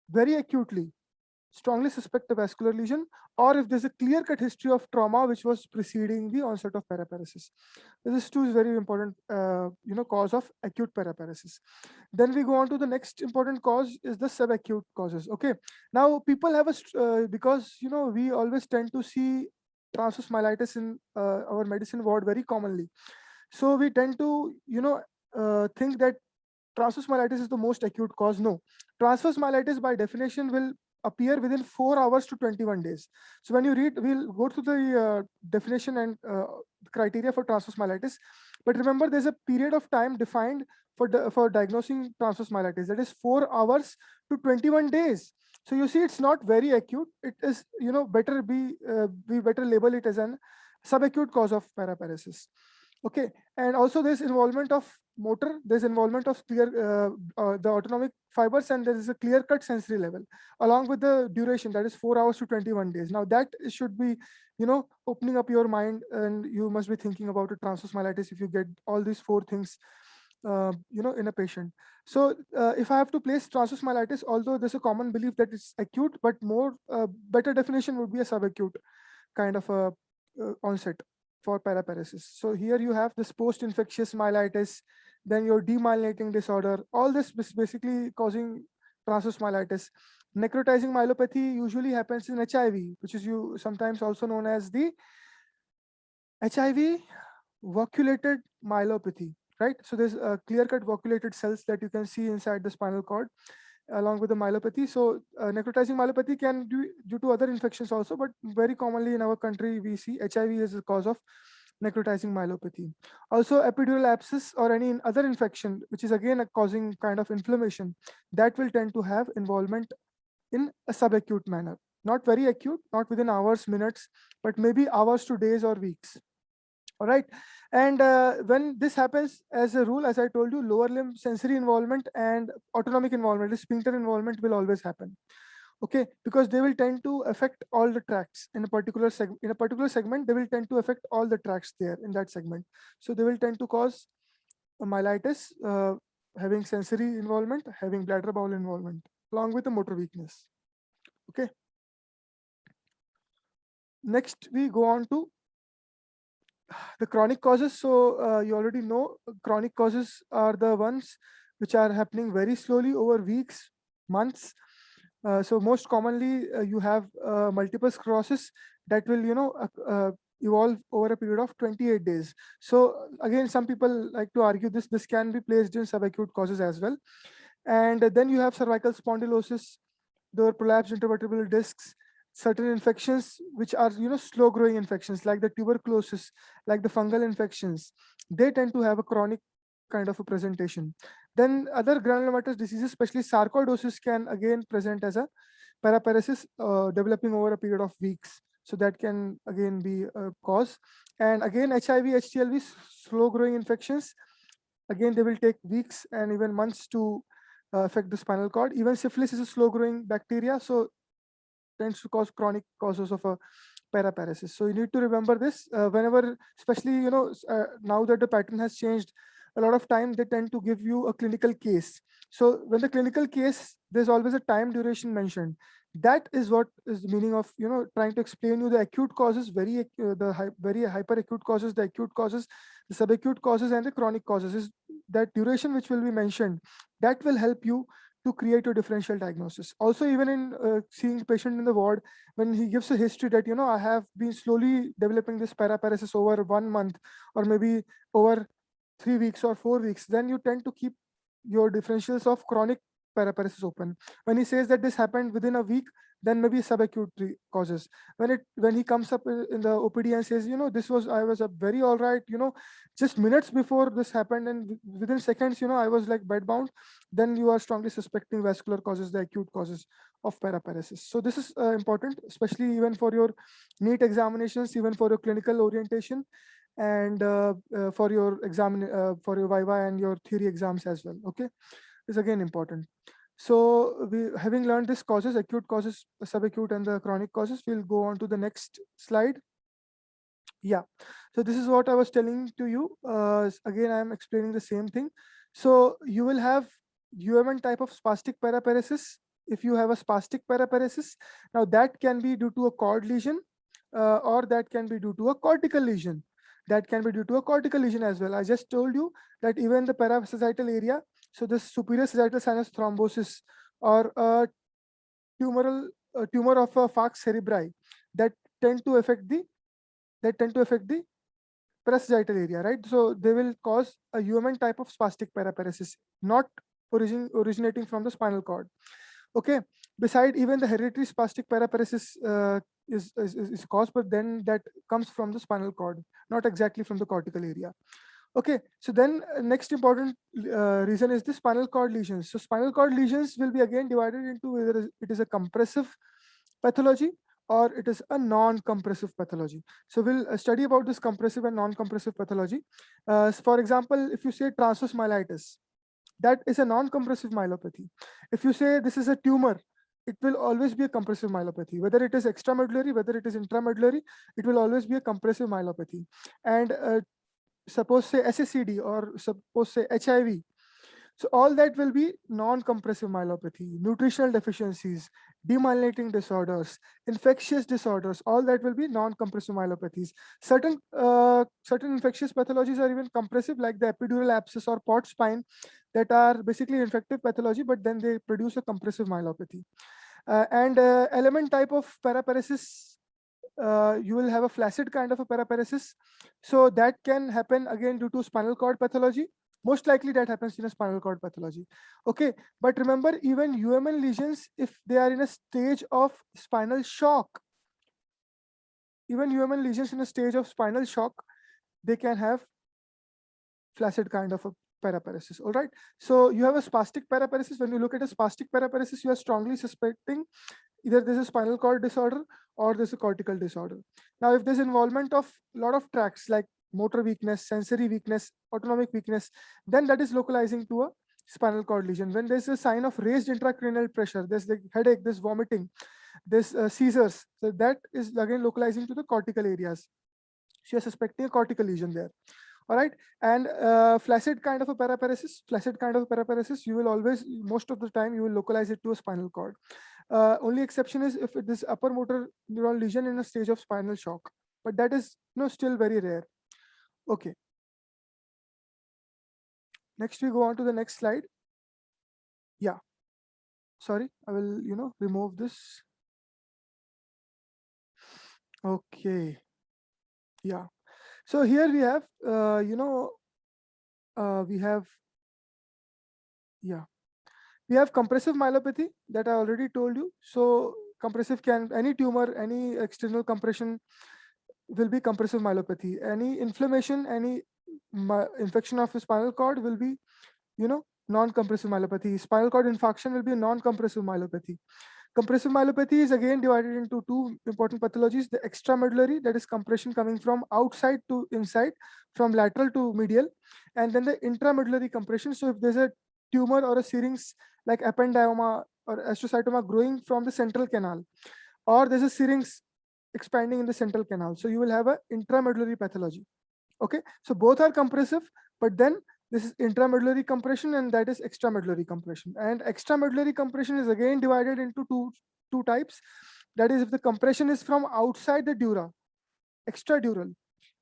very acutely, strongly suspect a vascular lesion, or if there's a clear-cut history of trauma which was preceding the onset of paraparesis. This too is very important, cause of acute paraparesis. Then we go on to the next important cause is the subacute causes. Okay, now people have because we always tend to see transverse myelitis in our medicine ward very commonly. So we tend to think that transverse myelitis is the most acute cause. No, transverse myelitis by definition will appear within 4 hours to 21 days. So when you read, we'll go through the definition and criteria for transverse myelitis. But remember, there's a period of time defined for diagnosing transverse myelitis. That is 4 hours to 21 days. So you see, it's not very acute. It is, better we better label it as an subacute cause of paraparesis. Okay, and also there's involvement of motor, there's involvement of the autonomic fibers, and there is a clear-cut sensory level, along with the duration, that is 4 hours to 21 days. Now that should be, opening up your mind, and you must be thinking about a transverse myelitis if you get all these 4 things, in a patient. So if I have to place transverse myelitis, although there's a common belief that it's acute, but more better definition would be a subacute kind of a onset for paraparesis. So here you have this post-infectious myelitis, then your demyelinating disorder. All this is basically causing transverse myelitis. Necrotizing myelopathy usually happens in HIV, which is sometimes also known as the HIV voculated myelopathy, right? So there's clear-cut voculated cells that you can see inside the spinal cord along with the myelopathy. So necrotizing myelopathy can be due to other infections also, but very commonly in our country, we see HIV as a cause of necrotizing myelopathy. Also epidural abscess or any other infection, which is again causing kind of inflammation, that will tend to have involvement in a subacute manner. Not very acute, not within hours, minutes, but maybe hours to days or weeks. All right, and when this happens, as a rule, as I told you, lower limb sensory involvement and autonomic involvement, the sphincter involvement will always happen. Okay, because they will tend to affect all the tracts in a particular segment. They will tend to affect all the tracts there in that segment. So they will tend to cause a myelitis, having sensory involvement, having bladder bowel involvement, along with the motor weakness. Okay. Next, we go on to the chronic causes. So you already know chronic causes are the ones which are happening very slowly over weeks, months. So most commonly you have multiple sclerosis that will evolve over a period of 28 days. So again, some people like to argue this can be placed in subacute causes as well. And then you have cervical spondylosis, the prolapsed intervertebral discs, certain infections which are slow growing infections like the tuberculosis, like the fungal infections. They tend to have a chronic kind of a presentation. Then other granulomatous diseases, especially sarcoidosis, can again present as a paraparesis developing over a period of weeks. So that can again be a cause. And again, HIV, HTLV, slow growing infections, again they will take weeks and even months to affect the spinal cord. Even syphilis is a slow growing bacteria, so tends to cause chronic causes of a paraparesis. So you need to remember this whenever, especially now that the pattern has changed, a lot of time they tend to give you a clinical case. So when the clinical case, there's always a time duration mentioned. That is what is the meaning of trying to explain you the acute causes, very hyper acute causes, the acute causes, the subacute causes, and the chronic causes. Is that duration which will be mentioned, that will help you to create a differential diagnosis. Also, even in seeing patient in the ward, when he gives a history that I have been slowly developing this paraparesis over 1 month or maybe over 3 weeks or 4 weeks, then you tend to keep your differentials of chronic paraparesis open. When he says that this happened within a week, then maybe subacute causes. When he comes up in the OPD and says, this was, I was a very all right, just minutes before this happened, and within seconds, I was like bedbound, then you are strongly suspecting vascular causes, the acute causes of paraparesis. So this is important, especially even for your NEET examinations, even for your clinical orientation, and for your for your viva and your theory exams as well. Okay, is again important. So we, having learned this causes, acute causes, subacute, and the chronic causes, we'll go on to the next slide. Yeah, so this is what I was telling to you. Again, I'm explaining the same thing. So you will have UMN type of spastic paraparesis. If you have a spastic paraparesis, now that can be due to a cord lesion, or that can be due to a cortical lesion. That can be due to a cortical lesion as well. I just told you that even the parasagittal area, so the superior sagittal sinus thrombosis, or a tumor of a falx cerebri, that tend to affect the parasagittal area, right? So they will cause a human type of spastic paraparesis, not originating from the spinal cord. Okay. Beside, even the hereditary spastic paraparesis is caused, but then that comes from the spinal cord, not exactly from the cortical area. Okay, so then next important reason is the spinal cord lesions. So spinal cord lesions will be again divided into whether it is a compressive pathology or it is a non-compressive pathology. So we'll study about this compressive and non-compressive pathology. For example, if you say transverse myelitis, that is a non-compressive myelopathy. If you say this is a tumor, it will always be a compressive myelopathy. Whether it is extramedullary, whether it is intramedullary, it will always be a compressive myelopathy. And suppose say SACD or suppose say HIV. So all that will be non-compressive myelopathy, nutritional deficiencies, demyelinating disorders, infectious disorders. All that will be non-compressive myelopathies. Certain infectious pathologies are even compressive, like the epidural abscess or port spine, that are basically infective pathology, but then they produce a compressive myelopathy. And element type of paraparesis, you will have a flaccid kind of a paraparesis. So that can happen again due to spinal cord pathology. Most likely that happens in a spinal cord pathology. Okay, but remember, even UMN lesions, if they are in a stage of spinal shock, even UMN lesions in a stage of spinal shock, they can have flaccid kind of a paraparesis. All right. So you have a spastic paraparesis. When you look at a spastic paraparesis, you are strongly suspecting either there's a spinal cord disorder or there's a cortical disorder. Now, if there's involvement of a lot of tracts like motor weakness, sensory weakness, autonomic weakness, then that is localizing to a spinal cord lesion. When there's a sign of raised intracranial pressure, there's the headache, there's vomiting, there's seizures, so that is again localizing to the cortical areas. So you're suspecting a cortical lesion there. All right. And flaccid kind of a paraparesis, you will always, most of the time, you will localize it to a spinal cord. Only exception is if it is upper motor neuron lesion in a stage of spinal shock, but that is still very rare. Okay. Next, we go on to the next slide. Yeah. Sorry, I will remove this. Okay. Yeah. So here we have, we have, yeah, we have compressive myelopathy that I already told you. So compressive can, any tumor, any external compression will be compressive myelopathy. Any inflammation, any infection of the spinal cord will be, non-compressive myelopathy. Spinal cord infarction will be a non-compressive myelopathy. Compressive myelopathy is again divided into two important pathologies: the extramedullary, that is compression coming from outside to inside, from lateral to medial, and then the intramedullary compression. So if there's a tumor or a syrinx like ependyoma or astrocytoma growing from the central canal, or there's a syrinx expanding in the central canal, so you will have a intramedullary pathology. Okay, so both are compressive, but then this is intramedullary compression and that is extramedullary compression. And extramedullary compression is again divided into two types. That is, if the compression is from outside the dura, extradural,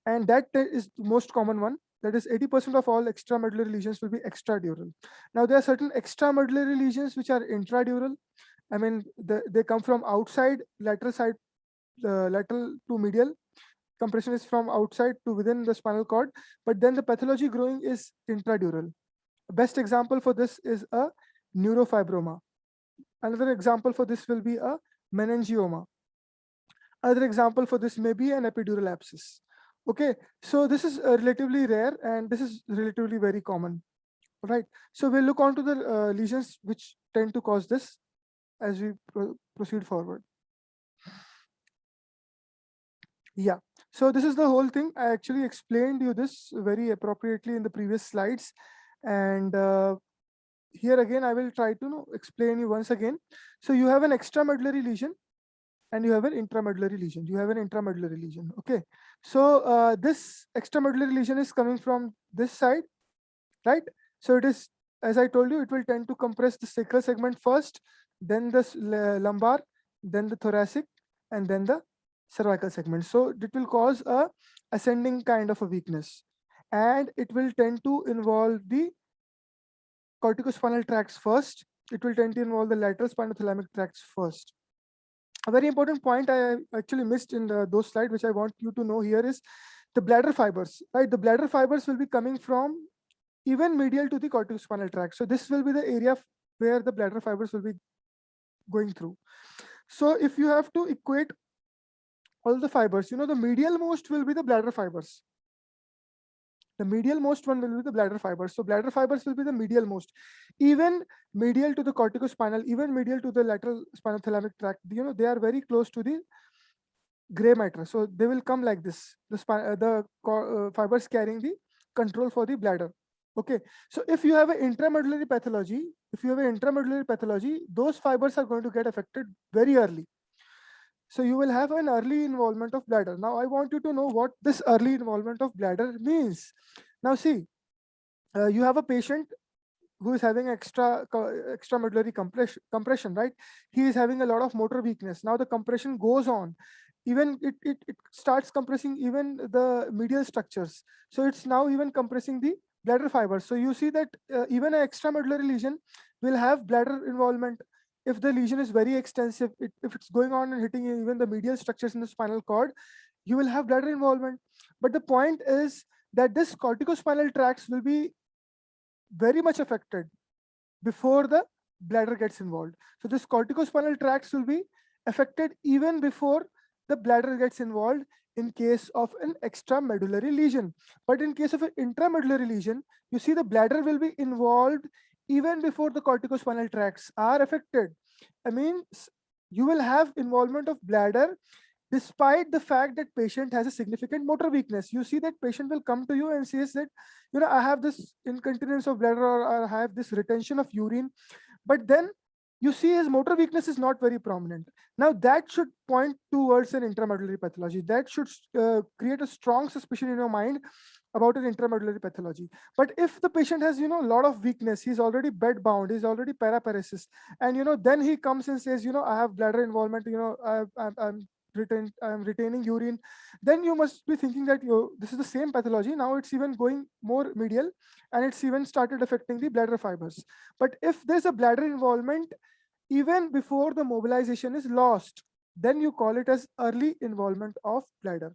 and that is the most common one. That is 80% of all extramedullary lesions will be extradural. Now there are certain extramedullary lesions which are intradural. I mean, they come from outside, lateral side, lateral to medial. Compression is from outside to within the spinal cord, but then the pathology growing is intradural. Best example for this is a neurofibroma. Another example for this will be a meningioma. Other example for this may be an epidural abscess. Okay, so this is relatively rare and this is relatively very common. Right. So we'll look on to the lesions which tend to cause this as we proceed forward. Yeah. So this is the whole thing. I actually explained you this very appropriately in the previous slides. And here again, I will try to explain you once again. So you have an extramedullary lesion and you have an intramedullary lesion. You have an intramedullary lesion. Okay. So this extramedullary lesion is coming from this side, right? So it is, as I told you, it will tend to compress the sacral segment first, then the lumbar, then the thoracic, and then the cervical segment. So it will cause a ascending kind of a weakness, and it will tend to involve the corticospinal tracts first. It will tend to involve the lateral spinothalamic tracts first. A very important point I actually missed in those slides, which I want you to know here, is the bladder fibers, right? The bladder fibers will be coming from even medial to the corticospinal tract. So this will be the area where the bladder fibers will be going through. So if you have to equate all the fibers, the medial most will be the bladder fibers. The medial most one will be the bladder fibers. So bladder fibers will be the medial most, even medial to the corticospinal, even medial to the lateral spinothalamic tract. They are very close to the gray matter. So they will come like this. The fibers carrying the control for the bladder. Okay. So if you have an intramedullary pathology, those fibers are going to get affected very early. So you will have an early involvement of bladder. Now I want you to know what this early involvement of bladder means. Now see, you have a patient who is having extramedullary compression, right? He is having a lot of motor weakness. Now the compression goes on. Even it starts compressing even the medial structures. So it's now even compressing the bladder fibers. So you see that even an extramedullary lesion will have bladder involvement. If the lesion is very extensive, if it's going on and hitting even the medial structures in the spinal cord, you will have bladder involvement. But the point is that this corticospinal tracts will be very much affected before the bladder gets involved. So this corticospinal tracts will be affected even before the bladder gets involved in case of an extramedullary lesion. But in case of an intramedullary lesion, you see the bladder will be involved even before the corticospinal tracts are affected. I mean, you will have involvement of bladder despite the fact that patient has a significant motor weakness. You see that patient will come to you and says that, I have this incontinence of bladder, or I have this retention of urine, but then you see his motor weakness is not very prominent. Now that should point towards an intramedullary pathology. That should create a strong suspicion in your mind about an intramedullary pathology. But if the patient has, a lot of weakness, he's already bed bound, he's already paraparesis, and, then he comes and says, I have bladder involvement, I'm retaining urine, then you must be thinking that this is the same pathology. Now it's even going more medial and it's even started affecting the bladder fibers. But if there's a bladder involvement even before the mobilization is lost, then you call it as early involvement of bladder.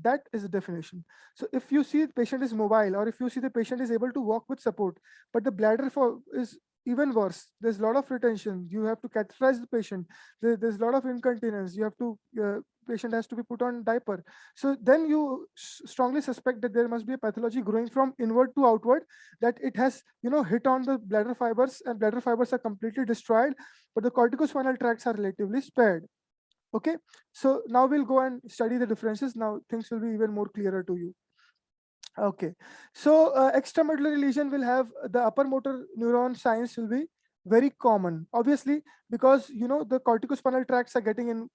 That is the definition. So if you see the patient is mobile, or if you see the patient is able to walk with support, but the bladder for is even worse, there's a lot of retention, you have to catheterize the patient, there's a lot of incontinence, you have to patient has to be put on diaper. So then you strongly suspect that there must be a pathology growing from inward to outward, that it has hit on the bladder fibers, and bladder fibers are completely destroyed, but the corticospinal tracts are relatively spared. Okay, so now we'll go and study the differences. Now things will be even more clearer to you. Okay, so extramedullary lesion will have the upper motor neuron signs will be very common, obviously, because the corticospinal tracts are getting in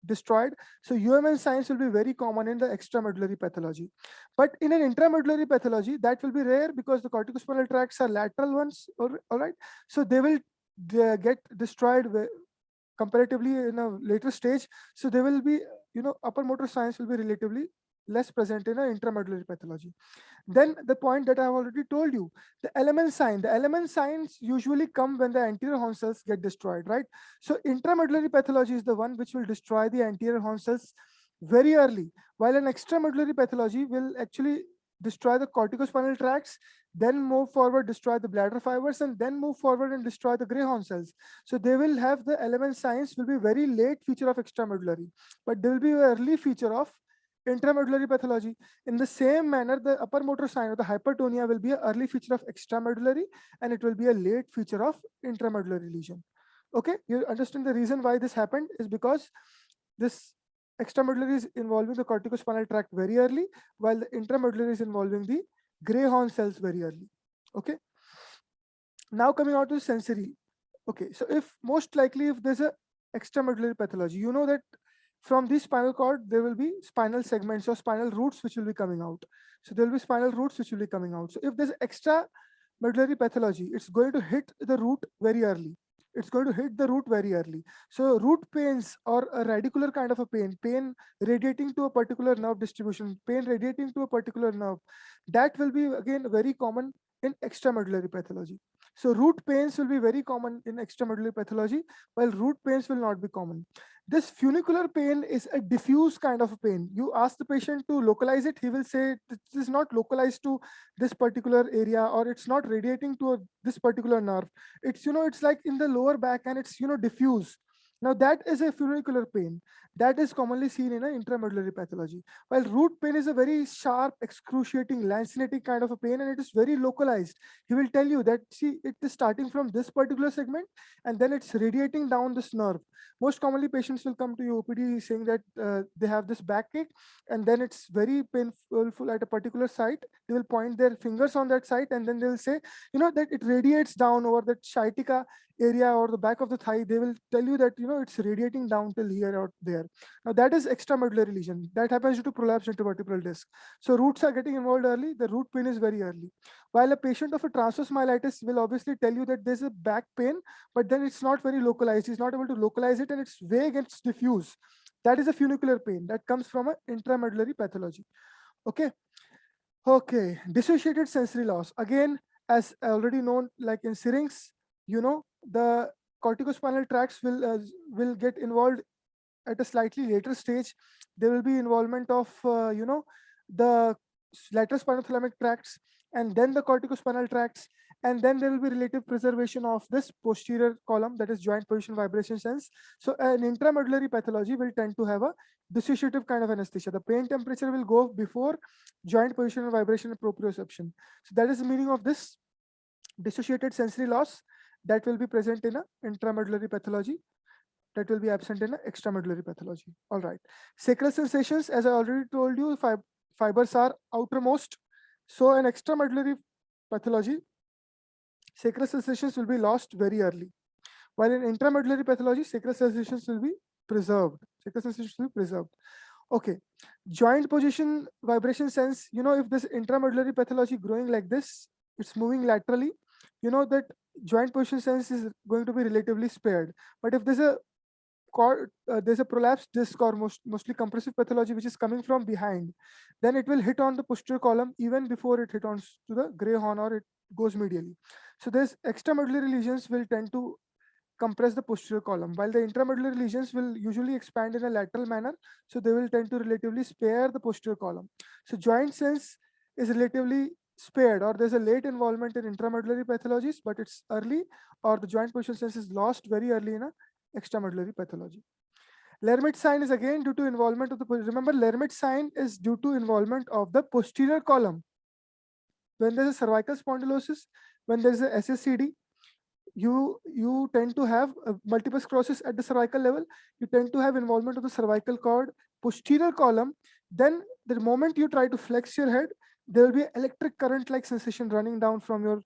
destroyed. So UMN signs will be very common in the extramedullary pathology. But in an intramedullary pathology, that will be rare because the corticospinal tracts are lateral ones, all right? So they will get destroyed comparatively in a later stage. So they will be, upper motor signs will be relatively less present in an intramedullary pathology. Then the point that I have already told you, the element signs usually come when the anterior horn cells get destroyed, right? So intramedullary pathology is the one which will destroy the anterior horn cells very early, while an extramedullary pathology will actually destroy the corticospinal tracts, then move forward, destroy the bladder fibers, and then move forward and destroy the gray horn cells. So they will have the element signs will be very late feature of extramedullary, but they will be early feature of intramedullary pathology. In the same manner, the upper motor sign or the hypertonia will be an early feature of extramedullary, and it will be a late feature of intramedullary lesion. Okay, you understand the reason why this happened is because this extramedullary is involving the corticospinal tract very early, while the intramedullary is involving the gray horn cells very early. Okay, now coming out to sensory. Okay, so if most likely if there's a extramedullary pathology, you know that from the spinal cord there will be spinal segments or spinal roots which will be coming out. So there will be spinal roots which will be coming out. So if there's extramedullary pathology, it's going to hit the root very early. It's going to hit the root very early. So root pains or a radicular kind of a pain radiating to a particular nerve distribution, pain radiating to a particular nerve, that will be again very common in extramedullary pathology. So root pains will be very common in extramedullary pathology, while root pains will not be common. This funicular pain is a diffuse kind of a pain. You ask the patient to localize it, he will say this is not localized to this particular area, or it's not radiating to this particular nerve. It's it's like in the lower back, and it's diffuse. Now that is a funicular pain that is commonly seen in an intramedullary pathology. While root pain is a very sharp, excruciating, lancinating kind of a pain, and it is very localized. He will tell you that see it is starting from this particular segment, and then it's radiating down this nerve. Most commonly, patients will come to you OPD saying that they have this backache, and then it's very painful at a particular site. They will point their fingers on that site, and then they will say, that it radiates down over that sciatica area or the back of the thigh. They will tell you that it's radiating down till here or there. Now that is extramedullary lesion that happens due to prolapse intervertebral disc. So roots are getting involved early. The root pain is very early. While a patient of a transverse myelitis will obviously tell you that there's a back pain, but then it's not very localized. He's not able to localize it, and it's vague and it's diffuse. That is a funicular pain that comes from an intramedullary pathology. Okay. Okay. Dissociated sensory loss. Again, as already known, like in syrinx, the corticospinal tracts will get involved at a slightly later stage. There will be involvement of the lateral spinothalamic tracts, and then the corticospinal tracts, and then there will be relative preservation of this posterior column, that is joint position vibration sense. So an intramedullary pathology will tend to have a dissociative kind of anesthesia. The pain temperature will go before joint position and vibration and proprioception. So that is the meaning of this dissociated sensory loss that will be present in a intramedullary pathology, that will be absent in extramedullary pathology. All right. Sacral sensations, as I already told you, fibers are outermost. So in extramedullary pathology, sacral sensations will be lost very early. While in intramedullary pathology, sacral sensations will be preserved. Sacral sensations will be preserved. Okay. Joint position vibration sense, if this intramedullary pathology growing like this, it's moving laterally, that joint position sense is going to be relatively spared. But if there's a prolapsed disc or mostly compressive pathology which is coming from behind, then it will hit on the posterior column even before it hit on to the gray horn or it goes medially. So there's extramedullary lesions will tend to compress the posterior column, while the intramedullary lesions will usually expand in a lateral manner, so they will tend to relatively spare the posterior column. So joint sense is relatively spared, or there's a late involvement in intramedullary pathologies, but it's early, or the joint position sense is lost very early in a extramedullary pathology. Lermit sign is again due to involvement of the, remember, Lermit sign is due to involvement of the posterior column. When there's a cervical spondylosis, when there's a SSCD, you tend to have multiple sclerosis at the cervical level. You tend to have involvement of the cervical cord, posterior column. Then the moment you try to flex your head, there will be electric current like sensation running down from your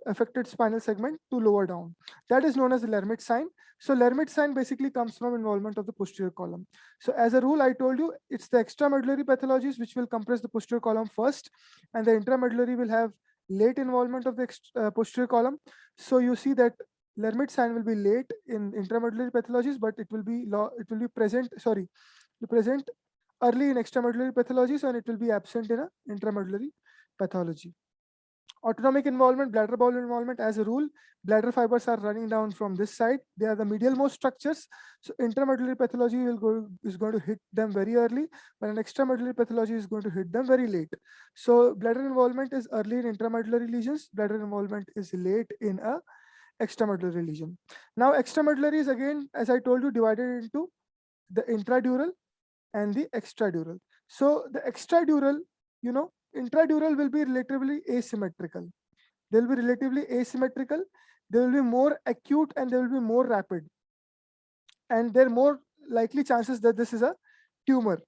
affected spinal segment to lower down. That is known as the Lermit sign. So Lermit sign basically comes from involvement of the posterior column. So as a rule, I told you, it's the extramedullary pathologies which will compress the posterior column first, and the intramedullary will have late involvement of the posterior column. So you see that Lermit sign will be late in intramedullary pathologies, but it will be present early in extramedullary pathologies, and it will be absent in a intramedullary pathology. Autonomic involvement, bladder bowel involvement, as a rule, bladder fibers are running down from this side. They are the medialmost structures. So intramedullary pathology is going to hit them very early, but an extramedullary pathology is going to hit them very late. So bladder involvement is early in intramedullary lesions. Bladder involvement is late in a extramedullary lesion. Now extramedullary is again, as I told you, divided into the intradural and the extradural. So the extradural, intradural will be relatively asymmetrical. They will be relatively asymmetrical. They will be more acute and they will be more rapid. And there are more likely chances that this is a tumor.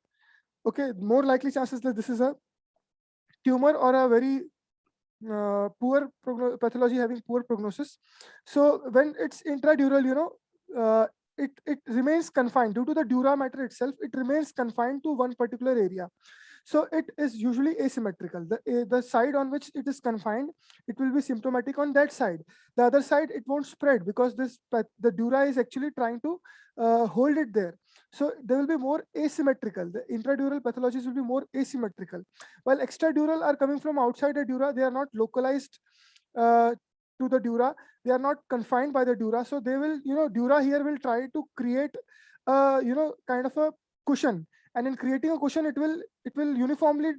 Okay, more likely chances that this is a tumor or a very poor pathology having poor prognosis. So when it's intradural, it remains confined due to the dura mater itself. It remains confined to one particular area. So it is usually asymmetrical. The side on which it is confined, it will be symptomatic on that side. The other side, it won't spread because the dura is actually trying to hold it there. So they will be more asymmetrical. The intradural pathologies will be more asymmetrical. While extradural are coming from outside the dura, they are not localized to the dura. They are not confined by the dura. So they will, dura here will try to create, kind of a cushion. And in creating a cushion, it will uniformly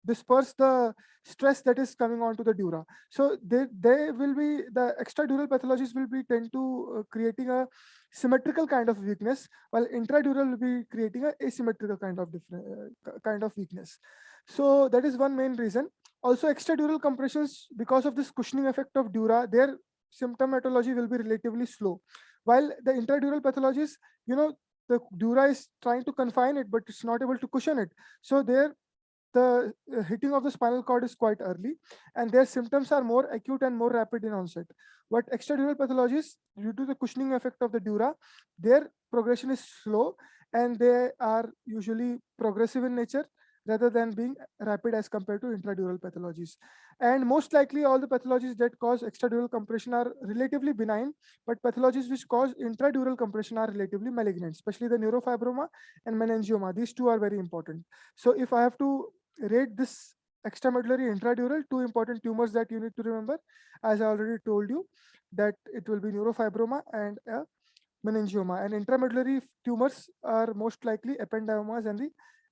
disperse the stress that is coming onto the dura. So they will be, the extradural pathologies will be tend to creating a symmetrical kind of weakness, while intradural will be creating a asymmetrical kind of weakness. So that is one main reason. Also, extradural compressions, because of this cushioning effect of dura, their symptomatology will be relatively slow. While the intradural pathologies, the dura is trying to confine it, but it's not able to cushion it. So there, the hitting of the spinal cord is quite early, and their symptoms are more acute and more rapid in onset. But extradural pathologies, due to the cushioning effect of the dura, their progression is slow, and they are usually progressive in nature rather than being rapid as compared to intradural pathologies. And most likely all the pathologies that cause extradural compression are relatively benign, but pathologies which cause intradural compression are relatively malignant, especially the neurofibroma and meningioma. These two are very important. So if I have to rate this extramedullary intradural, two important tumors that you need to remember, as I already told you, that it will be neurofibroma and meningioma. And intramedullary tumors are most likely ependiomas and the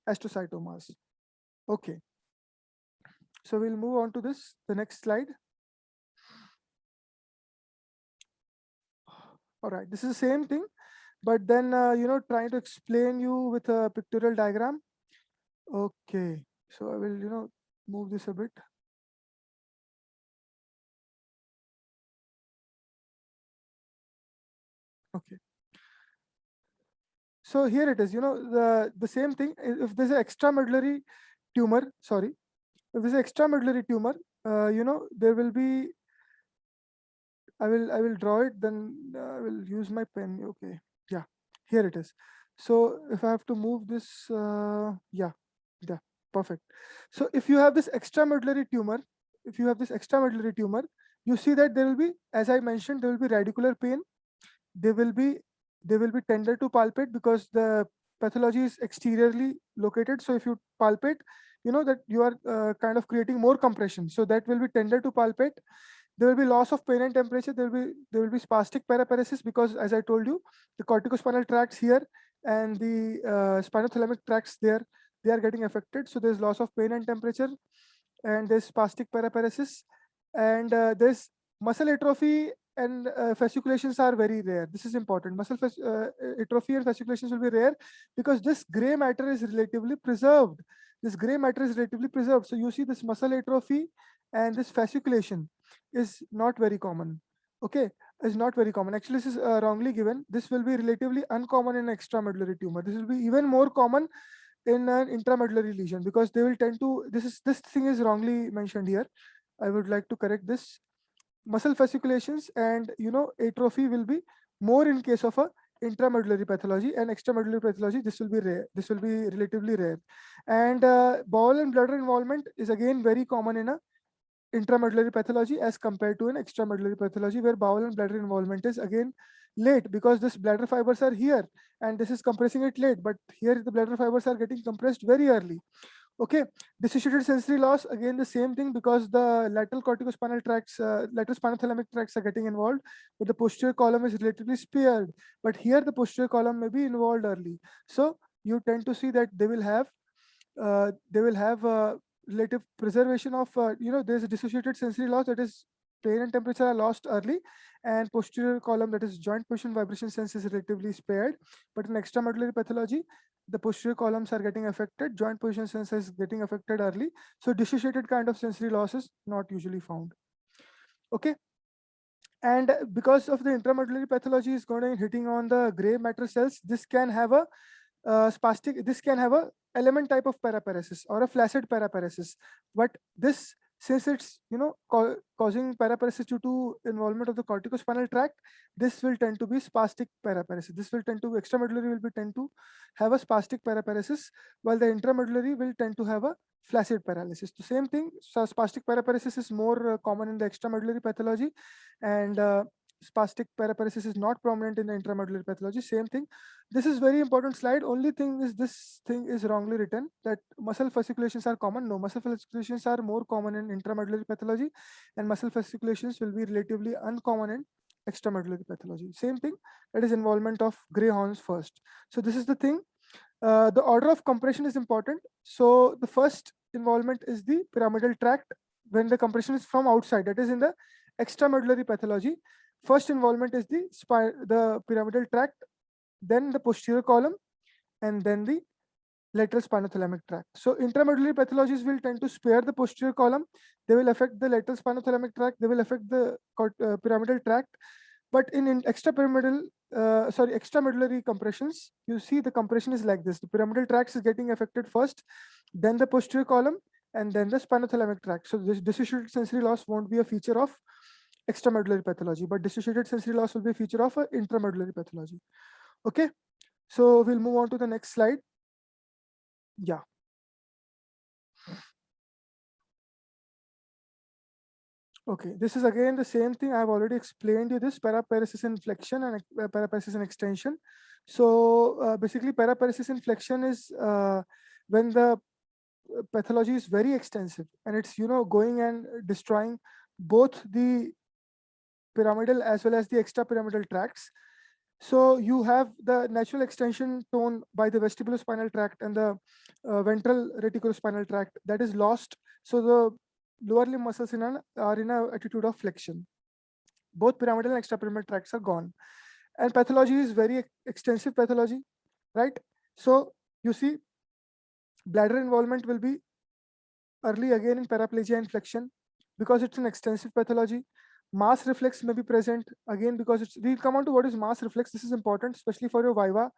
astrocytomas. Okay, so we'll move on to the next slide. All right, this is the same thing, but then trying to explain you with a pictorial diagram. Okay, so I will move this a bit. Okay, so here it is. The same thing. If there's an extramedullary tumor, sorry, if there's an extramedullary tumor, there will be. I will draw it. Then I will use my pen. Okay, yeah, here it is. So if I have to move this, yeah, perfect. So if you have this extramedullary tumor, you see that there will be, as I mentioned, there will be radicular pain. They will be tender to palpate because the pathology is exteriorly located. So if you palpate, you know that you are kind of creating more compression. So that will be tender to palpate. there will be loss of pain and temperature. There will be spastic paraparesis, because as I told you, the corticospinal tracts here and the spinothalamic tracts there, they are getting affected. So there's loss of pain and temperature, and there's spastic paraparesis, and there's muscle atrophy, and fasciculations are very rare. This is important. Atrophy and fasciculations will be rare because this gray matter is relatively preserved. This gray matter is relatively preserved. So you see this muscle atrophy and this fasciculation is not very common. Okay, is not very common. Actually, this is wrongly given. This will be relatively uncommon in extramedullary tumor. This will be even more common in an intramedullary lesion, because they will tend to, this thing is wrongly mentioned here. I would like to correct this. Muscle fasciculations and atrophy will be more in case of a intramedullary pathology, and extramedullary pathology, this will be rare. This will be relatively rare. And bowel and bladder involvement is again very common in a intramedullary pathology as compared to an extramedullary pathology, where bowel and bladder involvement is again late, because this bladder fibers are here and this is compressing it late, but here the bladder fibers are getting compressed very early. Okay, dissociated sensory loss, again the same thing, because the lateral corticospinal tracts, lateral spinothalamic tracts are getting involved, but the posterior column is relatively spared. But here the posterior column may be involved early. So you tend to see that they will have relative preservation of, there's a dissociated sensory loss, that is pain and temperature are lost early, and posterior column, that is joint position vibration sense, is relatively spared. But in extramedullary pathology, the posterior columns are getting affected, joint position sense is getting affected early. So dissociated kind of sensory loss is not usually found. Okay. And because of the intramedullary pathology is going and hitting on the gray matter cells, this can have a this can have a element type of paraparesis or a flaccid paraparesis. But this, since it's causing paraparesis due to involvement of the corticospinal tract, this will tend to be spastic paraparesis. This will tend to, extramedullary will be tend to have a spastic paraparesis, while the intramedullary will tend to have a flaccid paralysis. The same thing, so spastic paraparesis is more common in the extramedullary pathology, and spastic paraparesis is not prominent in the intramedullary pathology. Same thing. This is very important slide. Only thing is, this thing is wrongly written, that muscle fasciculations are common. No, muscle fasciculations are more common in intramedullary pathology, and muscle fasciculations will be relatively uncommon in extramedullary pathology. Same thing, that is involvement of gray horns first. So this is the thing. The order of compression is important. So the first involvement is the pyramidal tract when the compression is from outside, that is in the extramedullary pathology. First involvement is the pyramidal tract, then the posterior column, and then the lateral spinothalamic tract. So intramedullary pathologies will tend to spare the posterior column. They will affect the lateral spinothalamic tract. They will affect the pyramidal tract. But in extramedullary compressions, you see the compression is like this. The pyramidal tract is getting affected first, then the posterior column, and then the spinothalamic tract. So this dissociated sensory loss won't be a feature of extramedullary pathology, but dissociated sensory loss will be a feature of intramedullary pathology. Okay, so we'll move on to the next slide. Yeah. Okay, this is again the same thing. I've already explained you this paraparesis in flexion and paraparesis in extension. So basically, paraparesis in flexion is when the pathology is very extensive and it's going and destroying both the pyramidal as well as the extrapyramidal tracts. So you have the natural extension tone by the vestibulospinal tract and the ventral reticulospinal tract that is lost. So the lower limb muscles are in an attitude of flexion. Both pyramidal and extrapyramidal tracts are gone. And pathology is very extensive pathology, right? So you see bladder involvement will be early again in paraplegia and flexion because it's an extensive pathology. Mass reflex may be present again because we'll come on to what is mass reflex. This is important, especially for your viva.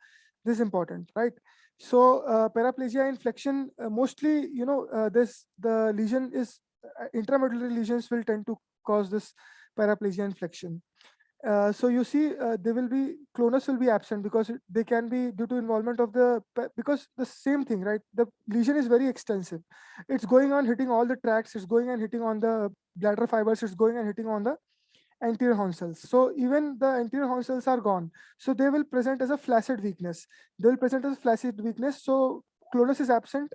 This is important, right? So paraplegia and flexion, mostly, the lesion is intramedullary lesions will tend to cause this paraplegia and flexion. So you see, they will be clonus will be absent because they can be due to involvement of because the same thing, right? The lesion is very extensive. It's going on hitting all the tracts. It's going and hitting on the bladder fibers. It's going and hitting on the anterior horn cells. So even the anterior horn cells are gone. So they will present as a flaccid weakness. They will present as flaccid weakness. So clonus is absent.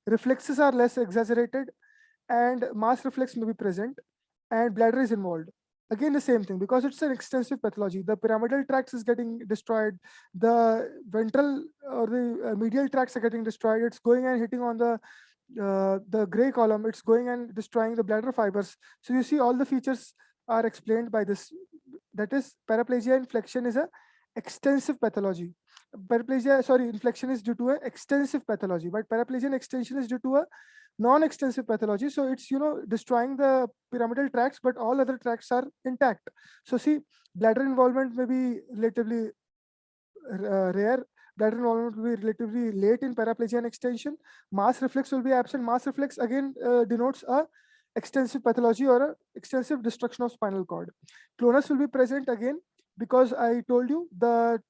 Reflexes are less exaggerated, and mass reflex may be present. and bladder is involved. Again, the same thing, because it's an extensive pathology. The pyramidal tracts is getting destroyed, the ventral or the medial tracts are getting destroyed. It's going and hitting on the gray column. It's going and destroying the bladder fibers. So you see all the features are explained by this. That is, paraplegia inflection is a extensive pathology. Paraplegia, sorry, inflection is due to a extensive pathology, but paraplegia and extension is due to a non-extensive pathology. So it's, destroying the pyramidal tracts, but all other tracts are intact. So see, bladder involvement may be relatively rare. Bladder involvement will be relatively late in paraplegia and extension. Mass reflex will be absent. Mass reflex again denotes a extensive pathology or a extensive destruction of spinal cord. Clonus will be present again, because I told you the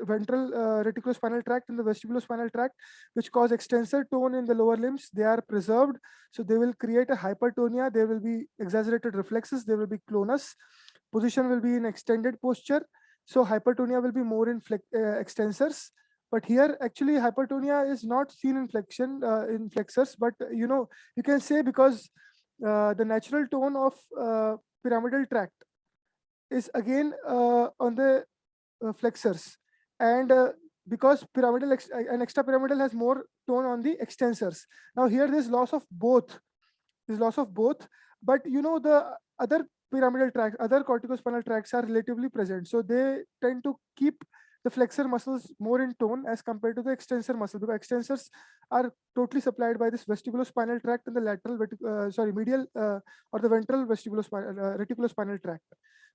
ventral reticulospinal tract and the vestibulospinal tract, which cause extensor tone in the lower limbs, they are preserved. So they will create a hypertonia. There will be exaggerated reflexes. There will be clonus. Position will be in extended posture. So hypertonia will be more in extensors. But here, actually, hypertonia is not seen in in flexors. But you can say, because the natural tone of pyramidal tract is again on the flexors, and because pyramidal and extrapyramidal has more tone on the extensors. Now here there's loss of both. But the other pyramidal tracts, other corticospinal tracts are relatively present, so they tend to keep the flexor muscles more in tone as compared to the extensor muscle, because extensors are totally supplied by this vestibulospinal tract and the lateral medial or the ventral reticulospinal tract.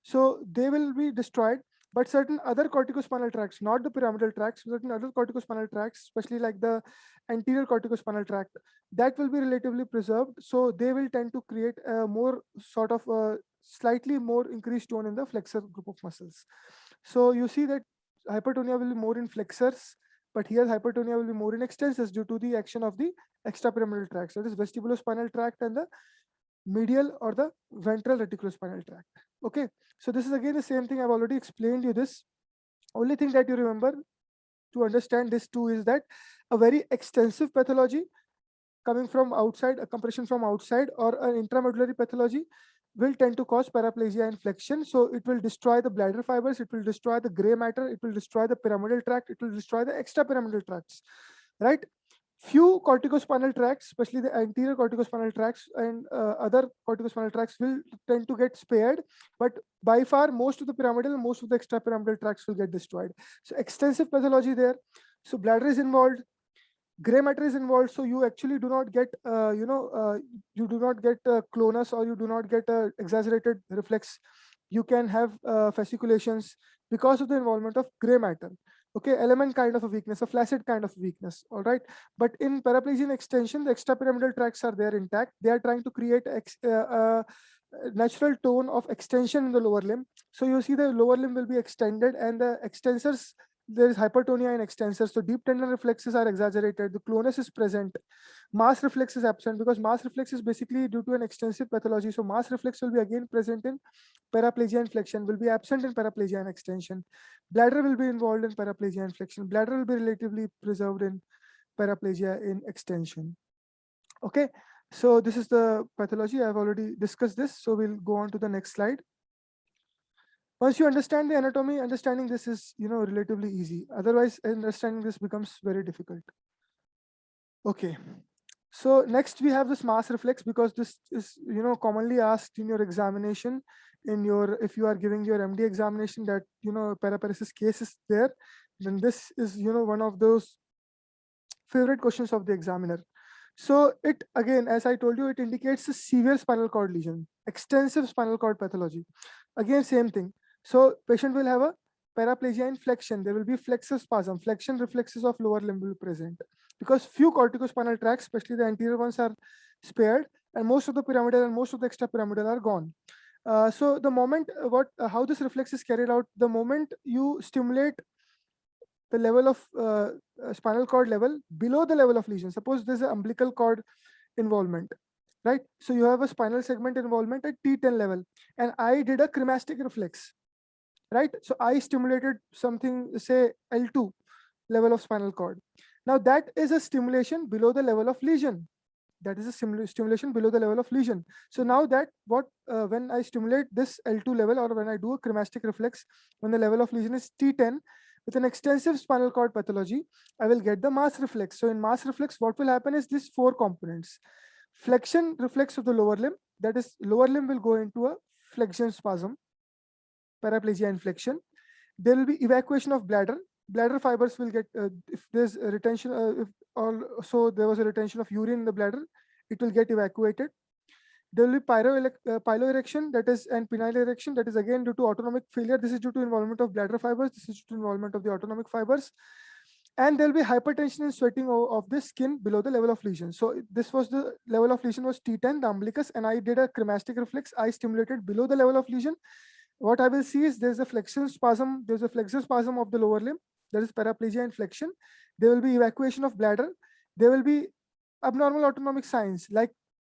So they will be destroyed. But certain other corticospinal tracts, not the pyramidal tracts, certain other corticospinal tracts, especially like the anterior corticospinal tract, that will be relatively preserved. So they will tend to create a more sort of slightly more increased tone in the flexor group of muscles. So you see that hypertonia will be more in flexors, but here hypertonia will be more in extensors due to the action of the extrapyramidal tracts, that is vestibulospinal tract and the medial or the ventral reticulospinal tract. Okay, so this is again the same thing. I've already explained you this. Only thing that you remember to understand this too is that a very extensive pathology coming from outside, a compression from outside, or an intramedullary pathology will tend to cause paraplegia and flexion. So it will destroy the bladder fibers, it will destroy the gray matter, it will destroy the pyramidal tract, it will destroy the extrapyramidal tracts, right? Few corticospinal tracts, especially the anterior corticospinal tracts and other corticospinal tracts, will tend to get spared, but by far most of the pyramidal and most of the extrapyramidal tracts will get destroyed. So extensive pathology there. So bladder is involved, gray matter is involved, so you actually do not get you do not get clonus, or you do not get exaggerated reflex. You can have fasciculations because of the involvement of gray matter. Okay, element kind of a weakness, a flaccid kind of weakness. All right, but in paraplegia extension, the extrapyramidal tracts are there intact. They are trying to create natural tone of extension in the lower limb. So you see the lower limb will be extended, and the extensors, there is hypertonia in extensors. So deep tendon reflexes are exaggerated. The clonus is present. Mass reflex is absent, because mass reflex is basically due to an extensive pathology. So mass reflex will be again present in paraplegia and flexion, will be absent in paraplegia and extension. Bladder will be involved in paraplegia and flexion. Bladder will be relatively preserved in paraplegia in extension. Okay, so this is the pathology. I've already discussed this. So we'll go on to the next slide. Once you understand the anatomy, understanding this is, relatively easy. Otherwise, understanding this becomes very difficult. Okay. So next we have this mass reflex, because this is, commonly asked in your examination, if you are giving your MD examination, that, paraparesis case is there, then this is, one of those favorite questions of the examiner. So it, again, as I told you, it indicates a severe spinal cord lesion, extensive spinal cord pathology. Again, same thing. So patient will have a paraplegia in flexion. There will be flexor spasm, flexion reflexes of lower limb will be present, because few corticospinal tracts, especially the anterior ones, are spared, and most of the pyramidal and most of the extrapyramidal are gone. So the moment how this reflex is carried out, the moment you stimulate the level of spinal cord level below the level of lesion. Suppose there's an umbilical cord involvement, right? So you have a spinal segment involvement at T10 level, and I did a cremastic reflex, right? So I stimulated something, say L2 level of spinal cord. Now that is a stimulation below the level of lesion. that is a stimulation below the level of lesion. So now that when I stimulate this L2 level, or when I do a cremastic reflex when the level of lesion is T10 with an extensive spinal cord pathology, I will get the mass reflex. So in mass reflex, what will happen is these 4 components. Flexion reflex of the lower limb, that is lower limb will go into a flexion spasm, paraplegia and flexion. There will be evacuation of bladder. Bladder fibers will get, if there's a retention, if also there was a retention of urine in the bladder, it will get evacuated. There will be piloerection, that is, and penile erection, that is again due to autonomic failure. This is due to involvement of bladder fibers. This is due to involvement of the autonomic fibers. And there will be hypertension and sweating of the skin below the level of lesion. So this was the level of lesion was T10, the umbilicus, and I did a cremastic reflex. I stimulated below the level of lesion. What I will see is there's a flexion spasm, there's a flexor spasm of the lower limb, that is paraplegia and flexion. There will be evacuation of bladder. There will be abnormal autonomic signs like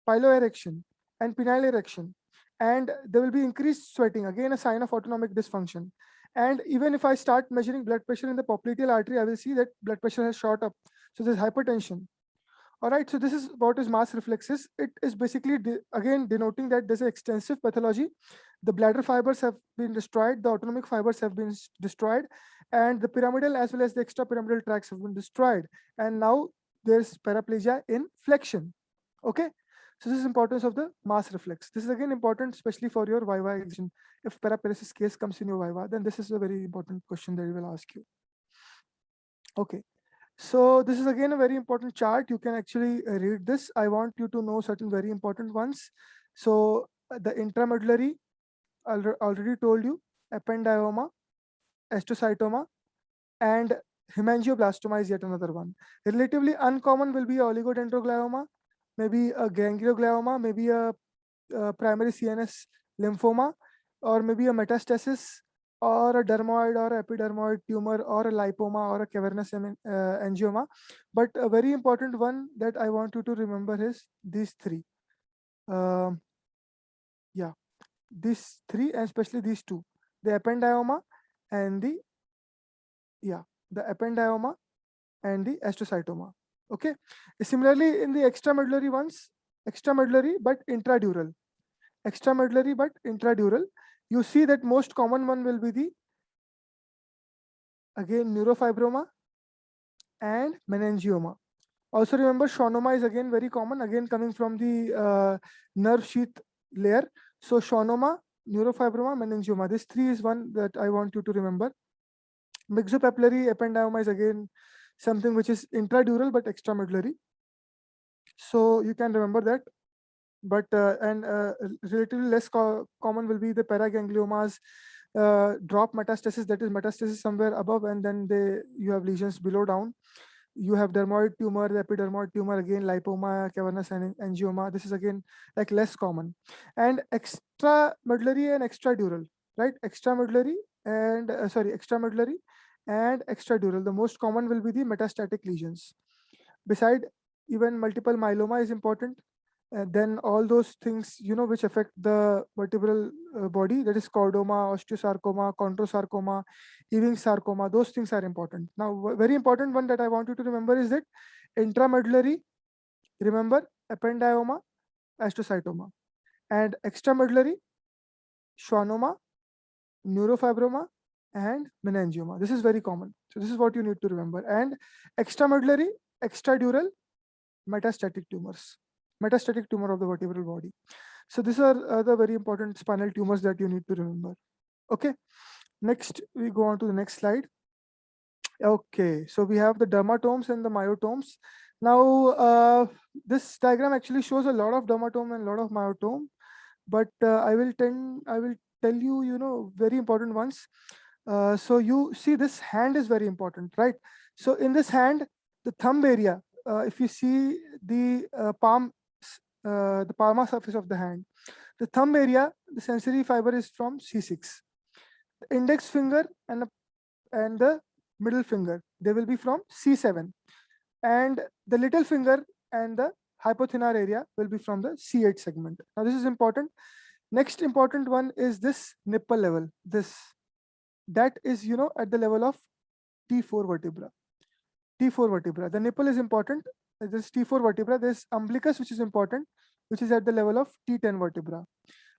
piloerection and penile erection. And there will be increased sweating, again a sign of autonomic dysfunction. And even if I start measuring blood pressure in the popliteal artery, I will see that blood pressure has shot up. So there's hypertension. All right, so this is what is mass reflexes. It is basically again denoting that there's an extensive pathology. The bladder fibers have been destroyed, the autonomic fibers have been destroyed, and the pyramidal as well as the extrapyramidal tracts have been destroyed. And now there's paraplegia in flexion. Okay, so this is importance of the mass reflex. This is again important, especially for your Viva exam. If paraparesis case comes in your Viva, then this is a very important question that we will ask you. Okay. So this is again a very important chart. You can actually read this. I want you to know certain very important ones. So the intramedullary, already told you, ependyoma, astrocytoma, and hemangioblastoma is yet another one. Relatively uncommon will be oligodendroglioma, maybe a ganglioglioma, maybe a primary CNS lymphoma, or maybe a metastasis, or a dermoid or epidermoid tumor, or a lipoma, or a cavernous angioma. But a very important one that I want you to remember is these 3. Yeah, these 3, and especially these 2, the ependyoma and the ependyoma and the astrocytoma. Okay. Similarly, in the extramedullary ones, extramedullary but intradural, you see that most common one will be the, again, neurofibroma and meningioma. Also remember, schwannoma is again very common, again coming from the nerve sheath layer. So schwannoma, neurofibroma, meningioma, this 3 is one that I want you to remember. Myxopapillary ependyoma is again something which is intradural but extramedullary. So you can remember that. But relatively less common will be the paragangliomas, drop metastasis, that is metastasis somewhere above, and then you have lesions below down. You have dermoid tumor, the epidermoid tumor, again lipoma, cavernous angioma. This is again like less common. And extramedullary and extradural, right? Extramedullary and extramedullary and extradural. The most common will be the metastatic lesions. Beside, even multiple myeloma is important. Then all those things, which affect the vertebral body, that is chordoma, osteosarcoma, chondrosarcoma, Ewing sarcoma, those things are important. Now, very important one that I want you to remember is that intramedullary, remember, ependyoma, astrocytoma, and extramedullary, schwannoma, neurofibroma, and meningioma. This is very common. So this is what you need to remember. And extramedullary, extradural, metastatic tumors. Metastatic tumor of the vertebral body. So these are the very important spinal tumors that you need to remember. Okay. Next, we go on to the next slide. Okay, so we have the dermatomes and the myotomes. Now, this diagram actually shows a lot of dermatome and a lot of myotome, but I will tell you, very important ones. So you see this hand is very important, right? So in this hand, the thumb area, if you see the the palmar surface of the hand, the thumb area, the sensory fiber is from C6. The index finger and the middle finger, they will be from C7. And the little finger and the hypothenar area will be from the C8 segment. Now this is important. Next important one is this nipple level. That is, at the level of T4 vertebra. T4 vertebra. The nipple is important. this T4 vertebra. There's umbilicus, which is important, which is at the level of T10 vertebra.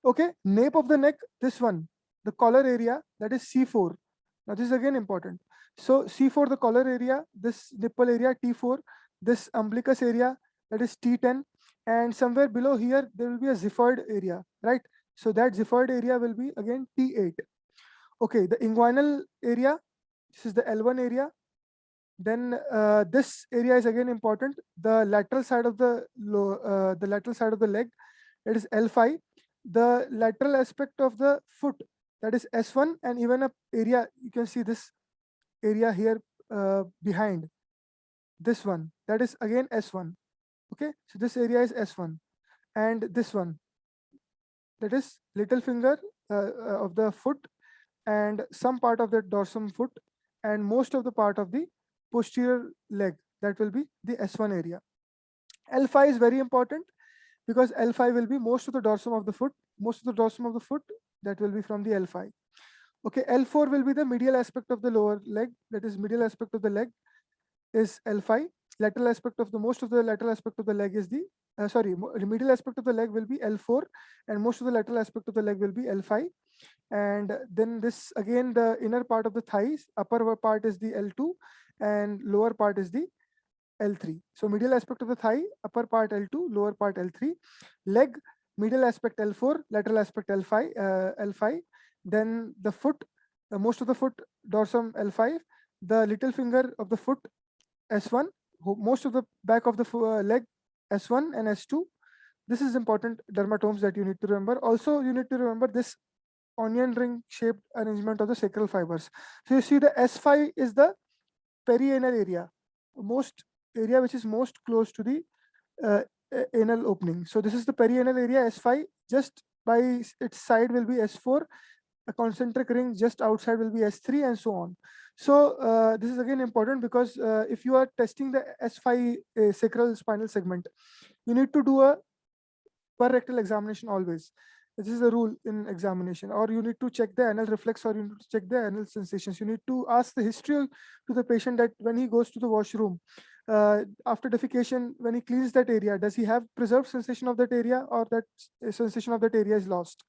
Okay, nape of the neck, this one, the collar area, that is C4. Now this is again important. So C4, the collar area, this nipple area T4, this umbilicus area, that is T10, and somewhere below here there will be a xiphoid area, right? So that xiphoid area will be again T8. Okay, the inguinal area, this is the L1 area. Then this area is again important. The lateral side of the lateral side of the leg, that is L5. The lateral aspect of the foot, that is S1, and even a area, you can see this area here behind this one, that is again S1. Okay, so this area is S1, and this one, that is little finger of the foot, and some part of the dorsum foot, and most of the part of the posterior leg, that will be the S1 area. L5 is very important because L5 will be most of the dorsum of the foot, that will be from the L5. Okay, L4 will be the medial aspect of the lower leg, that is medial aspect of the leg is L5. Lateral aspect of the most of the lateral aspect of the leg is the medial aspect of the leg will be L4, and most of the lateral aspect of the leg will be L5. And then this again, the inner part of the thighs, upper part is the L2 and lower part is the L3. So medial aspect of the thigh, upper part L2, lower part L3. Leg, medial aspect L4, lateral aspect L5. Then the foot, most of the foot dorsum L5. The little finger of the foot S1, most of the back of the leg S1 and S2. This is important dermatomes that you need to remember. Also, you need to remember this onion ring shaped arrangement of the sacral fibers. So you see the S5 is the perianal area, most area which is most close to the anal opening. So this is the perianal area S5. Just by its side will be S4. A concentric ring just outside will be S3, and so on. So this is again important because if you are testing the S5 sacral spinal segment, you need to do a per rectal examination always. This is a rule in examination. Or you need to check the anal reflex, or you need to check the anal sensations. You need to ask the history to the patient that when he goes to the washroom, after defecation, when he cleans that area, does he have preserved sensation of that area, or that sensation of that area is lost?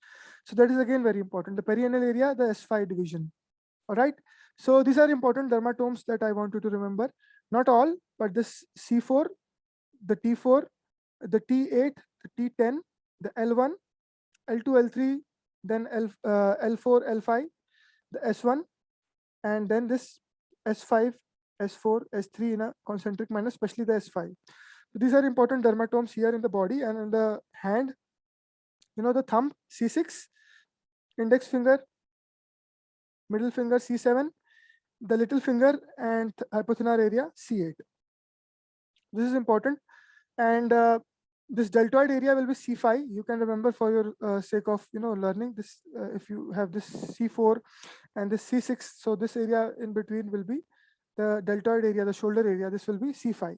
So that is again very important. The perianal area, the S5 division. All right. So these are important dermatomes that I want you to remember. Not all, but this C4, the T4, the T8, the T10, the L1, L2, L3, then L4, L5, the S1, and then this S5, S4, S3 in a concentric manner, especially the S5. So these are important dermatomes here in the body. And in the hand, the thumb C6, index finger, middle finger C7, the little finger and hypothenar area C8. This is important. And this deltoid area will be C5. You can remember for your sake of learning this. If you have this C4 and this C6, so this area in between will be the deltoid area, the shoulder area. This will be C5.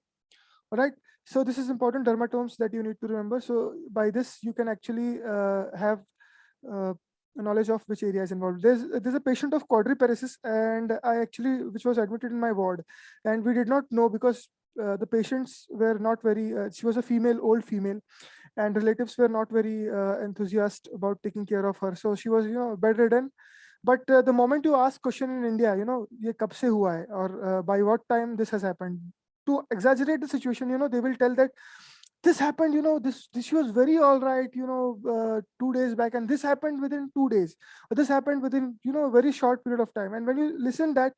All right. So this is important dermatomes that you need to remember. So by this, you can actually have knowledge of which area is involved. There's a patient of quadriparesis, and which was admitted in my ward, and we did not know because the patients were not very. She was a female, old female, and relatives were not very enthusiastic about taking care of her. So she was, bedridden. But the moment you ask question in India, ये कब से हुआ है, or by what time this has happened, to exaggerate the situation, they will tell that this happened, this was very all right, 2 days back, and this happened within 2 days, or this happened within, a very short period of time. And when you listen that,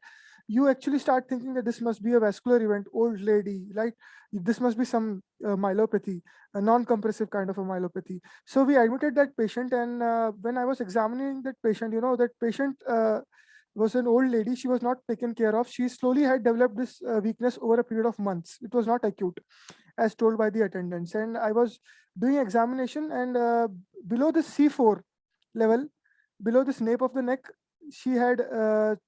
you actually start thinking that this must be a vascular event, old lady, right? This must be some myelopathy, a non-compressive kind of a myelopathy. So we admitted that patient, and when I was examining that patient, that patient was an old lady. She was not taken care of. She slowly had developed this weakness over a period of months. It was not acute, as told by the attendants. And I was doing examination, and below the C4 level, below this nape of the neck, she had the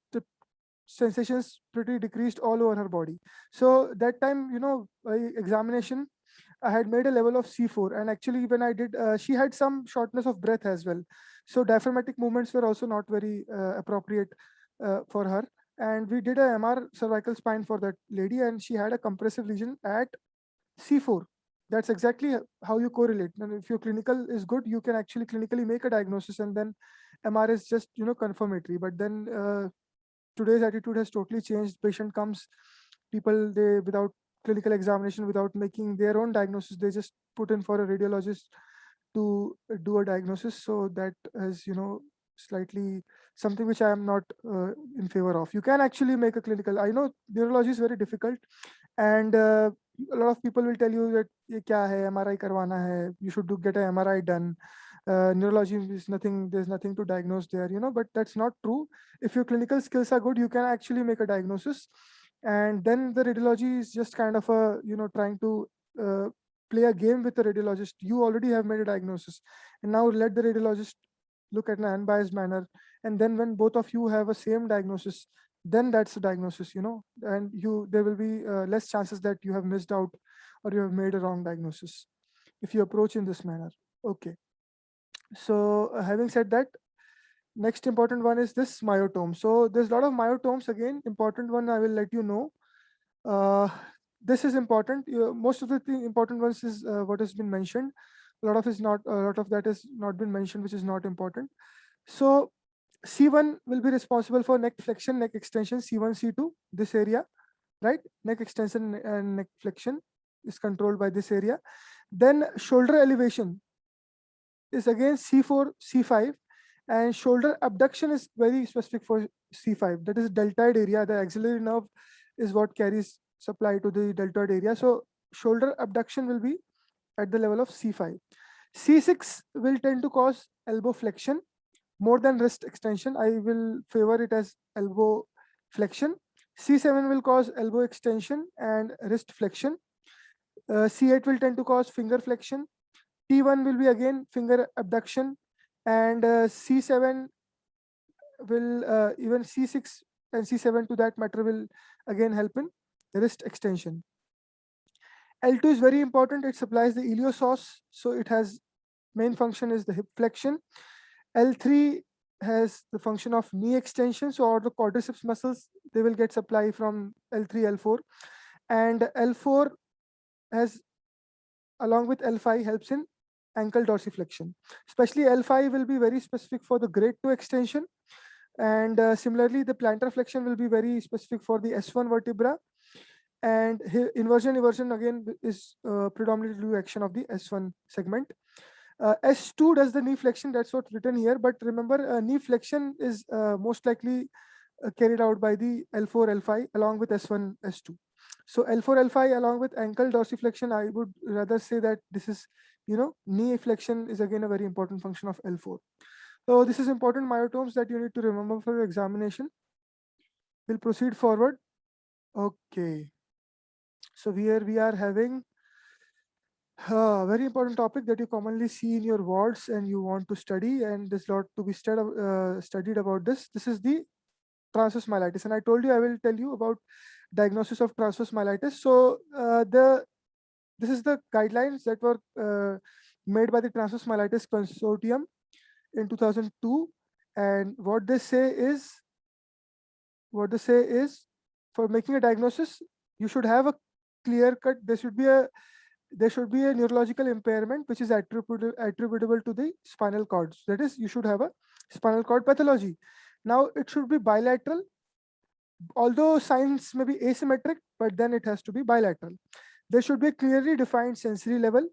sensations pretty decreased all over her body. So that time, by examination, I had made a level of C4, and actually when I did, she had some shortness of breath as well. So diaphragmatic movements were also not very appropriate for her. And we did a MR cervical spine for that lady, and she had a compressive lesion at C4. That's exactly how you correlate. And if your clinical is good, you can actually clinically make a diagnosis, and then MR is just confirmatory. But then today's attitude has totally changed. Patient comes, people, they, without clinical examination, without making their own diagnosis, they just put in for a radiologist to do a diagnosis. So that is slightly something which I am not in favor of. You can actually make a clinical. I know neurology is very difficult, and a lot of people will tell you that ये क्या है, MRI करवाना है, you should get a MRI done. Neurology is nothing, there's nothing to diagnose there, but that's not true. If your clinical skills are good, you can actually make a diagnosis, and then the radiology is just kind of a trying to uh, play a game with the radiologist. You already have made a diagnosis, and now let the radiologist look at an unbiased manner, and then when both of you have a same diagnosis, then that's a diagnosis, and there will be less chances that you have missed out or you have made a wrong diagnosis if you approach in this manner. Okay, so having said that, next important one is this myotome. So there's a lot of myotomes. Again, important one I will let you know. uh, this is important. Most of the important ones is what has been mentioned. A lot of that has not been mentioned, which is not important. So C1 will be responsible for neck flexion, neck extension, C1, C2, this area, right? Neck extension and neck flexion is controlled by this area. Then shoulder elevation is again C4, C5, and shoulder abduction is very specific for C5. That is deltoid area. The axillary nerve is what carries supply to the deltoid area. So shoulder abduction will be at the level of C5. C6 will tend to cause elbow flexion more than wrist extension. I will favor it as elbow flexion. C7 will cause elbow extension and wrist flexion. C8 will tend to cause finger flexion. T1 will be again finger abduction, and C7 will even C6 and C7 to that matter will again help in wrist extension. L2 is very important. It supplies the iliopsoas, so it has main function is the hip flexion. L3 has the function of knee extension, so all the quadriceps muscles, they will get supply from L3, L4, and L4 has, along with L5, helps in ankle dorsiflexion. Especially L5 will be very specific for the grade 2 extension, and similarly the plantar flexion will be very specific for the S1 vertebra, and inversion eversion again is predominantly action of the S1 segment. S2 does the knee flexion, that's what's written here, but remember knee flexion is most likely carried out by the L4, L5 along with S1, S2. So L4, L5 along with ankle dorsiflexion, I would rather say that this is, knee flexion is again a very important function of L4. So this is important myotomes that you need to remember for your examination. We'll proceed forward. Okay. So here we are having very important topic that you commonly see in your wards and you want to study, and there's a lot to be studied about this. This is the transverse myelitis, and I told you I will tell you about diagnosis of transverse myelitis. So this is the guidelines that were made by the Transverse Myelitis Consortium in 2002, and what they say is for making a diagnosis, you should have a clear cut. There should be a neurological impairment which is attributable to the spinal cords. That is, you should have a spinal cord pathology. Now it should be bilateral, although signs may be asymmetric, but then it has to be bilateral. There should be a clearly defined sensory level,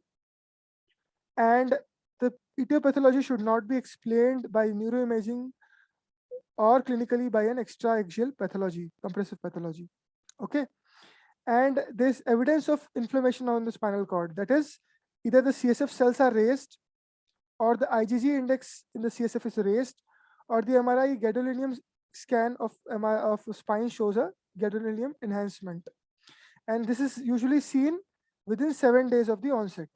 and the etiology should not be explained by neuroimaging or clinically by an extraaxial pathology, compressive pathology. Okay. And there's evidence of inflammation on the spinal cord. That is, either the CSF cells are raised, or the IgG index in the CSF is raised, or the MRI gadolinium scan of spine shows a gadolinium enhancement. And this is usually seen within 7 days of the onset.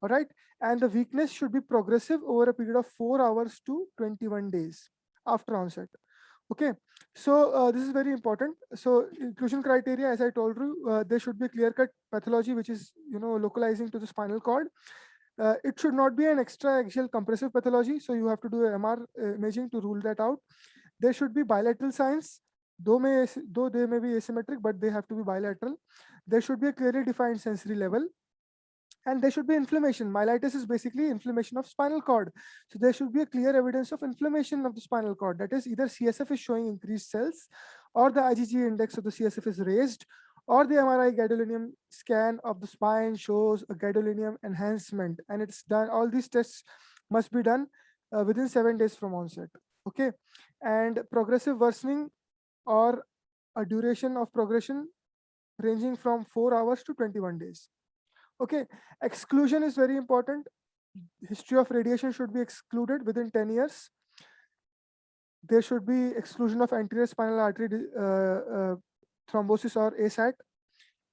All right. And the weakness should be progressive over a period of 4 hours to 21 days after onset. Okay. So this is very important. So inclusion criteria, as I told you, there should be clear-cut pathology, which is, localizing to the spinal cord. It should not be an extraaxial compressive pathology. So you have to do a MR imaging to rule that out. There should be bilateral signs. though they may be asymmetric, but they have to be bilateral. There should be a clearly defined sensory level, and there should be inflammation. Myelitis is basically inflammation of spinal cord. So there should be a clear evidence of inflammation of the spinal cord. That is, either CSF is showing increased cells, or the IgG index of the CSF is raised, or the MRI gadolinium scan of the spine shows a gadolinium enhancement. And it's done, all these tests must be done within 7 days from onset. Okay. And progressive worsening, or a duration of progression ranging from 4 hours to 21 days. Okay, exclusion is very important. History of radiation should be excluded within 10 years. There should be exclusion of anterior spinal artery thrombosis or ASAT,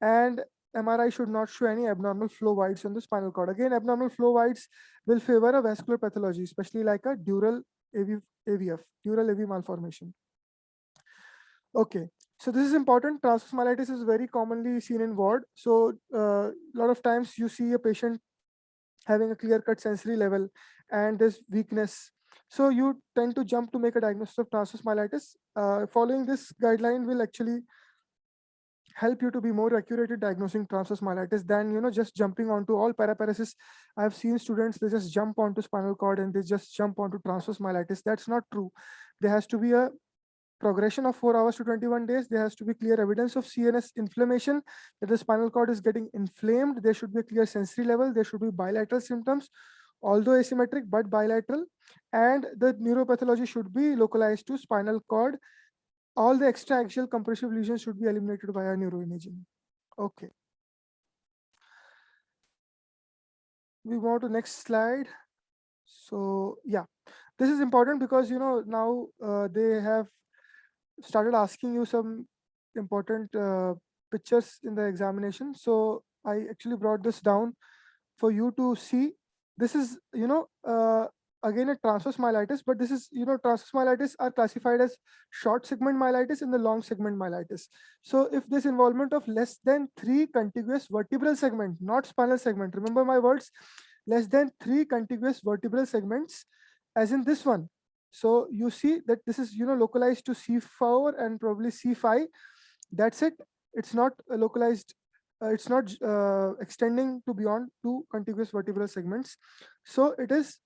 and MRI should not show any abnormal flow wides on the spinal cord. Again, abnormal flow wides will favor a vascular pathology, especially like a dural AVF, dural AV malformation. Okay, so this is important. Transverse myelitis is very commonly seen in ward. So a lot of times you see a patient having a clear-cut sensory level and there's weakness. So you tend to jump to make a diagnosis of transverse myelitis. Following this guideline will actually help you to be more accurate at diagnosing transverse myelitis than just jumping onto all paraparesis. I've seen students, they just jump onto spinal cord and they just jump onto transverse myelitis. That's not true. There has to be a progression of 4 hours to 21 days. There has to be clear evidence of CNS inflammation, that the spinal cord is getting inflamed. There should be a clear sensory level. There should be bilateral symptoms, although asymmetric, but bilateral. And the neuropathology should be localized to spinal cord. All the extraaxial compressive lesions should be eliminated via neuroimaging. Okay. We move on to next slide. So yeah, this is important because now they have started asking you some important pictures in the examination. So I actually brought this down for you to see. This is, again, a transverse myelitis, but this is, transverse myelitis are classified as short segment myelitis and the long segment myelitis. So if this involvement of less than 3 contiguous vertebral segment, not spinal segment, remember my words, less than 3 contiguous vertebral segments, as in this one. So you see that this is, localized to C4 and probably C5. That's it. It's not localized. It's not extending to beyond 2 contiguous vertebral segments. So it is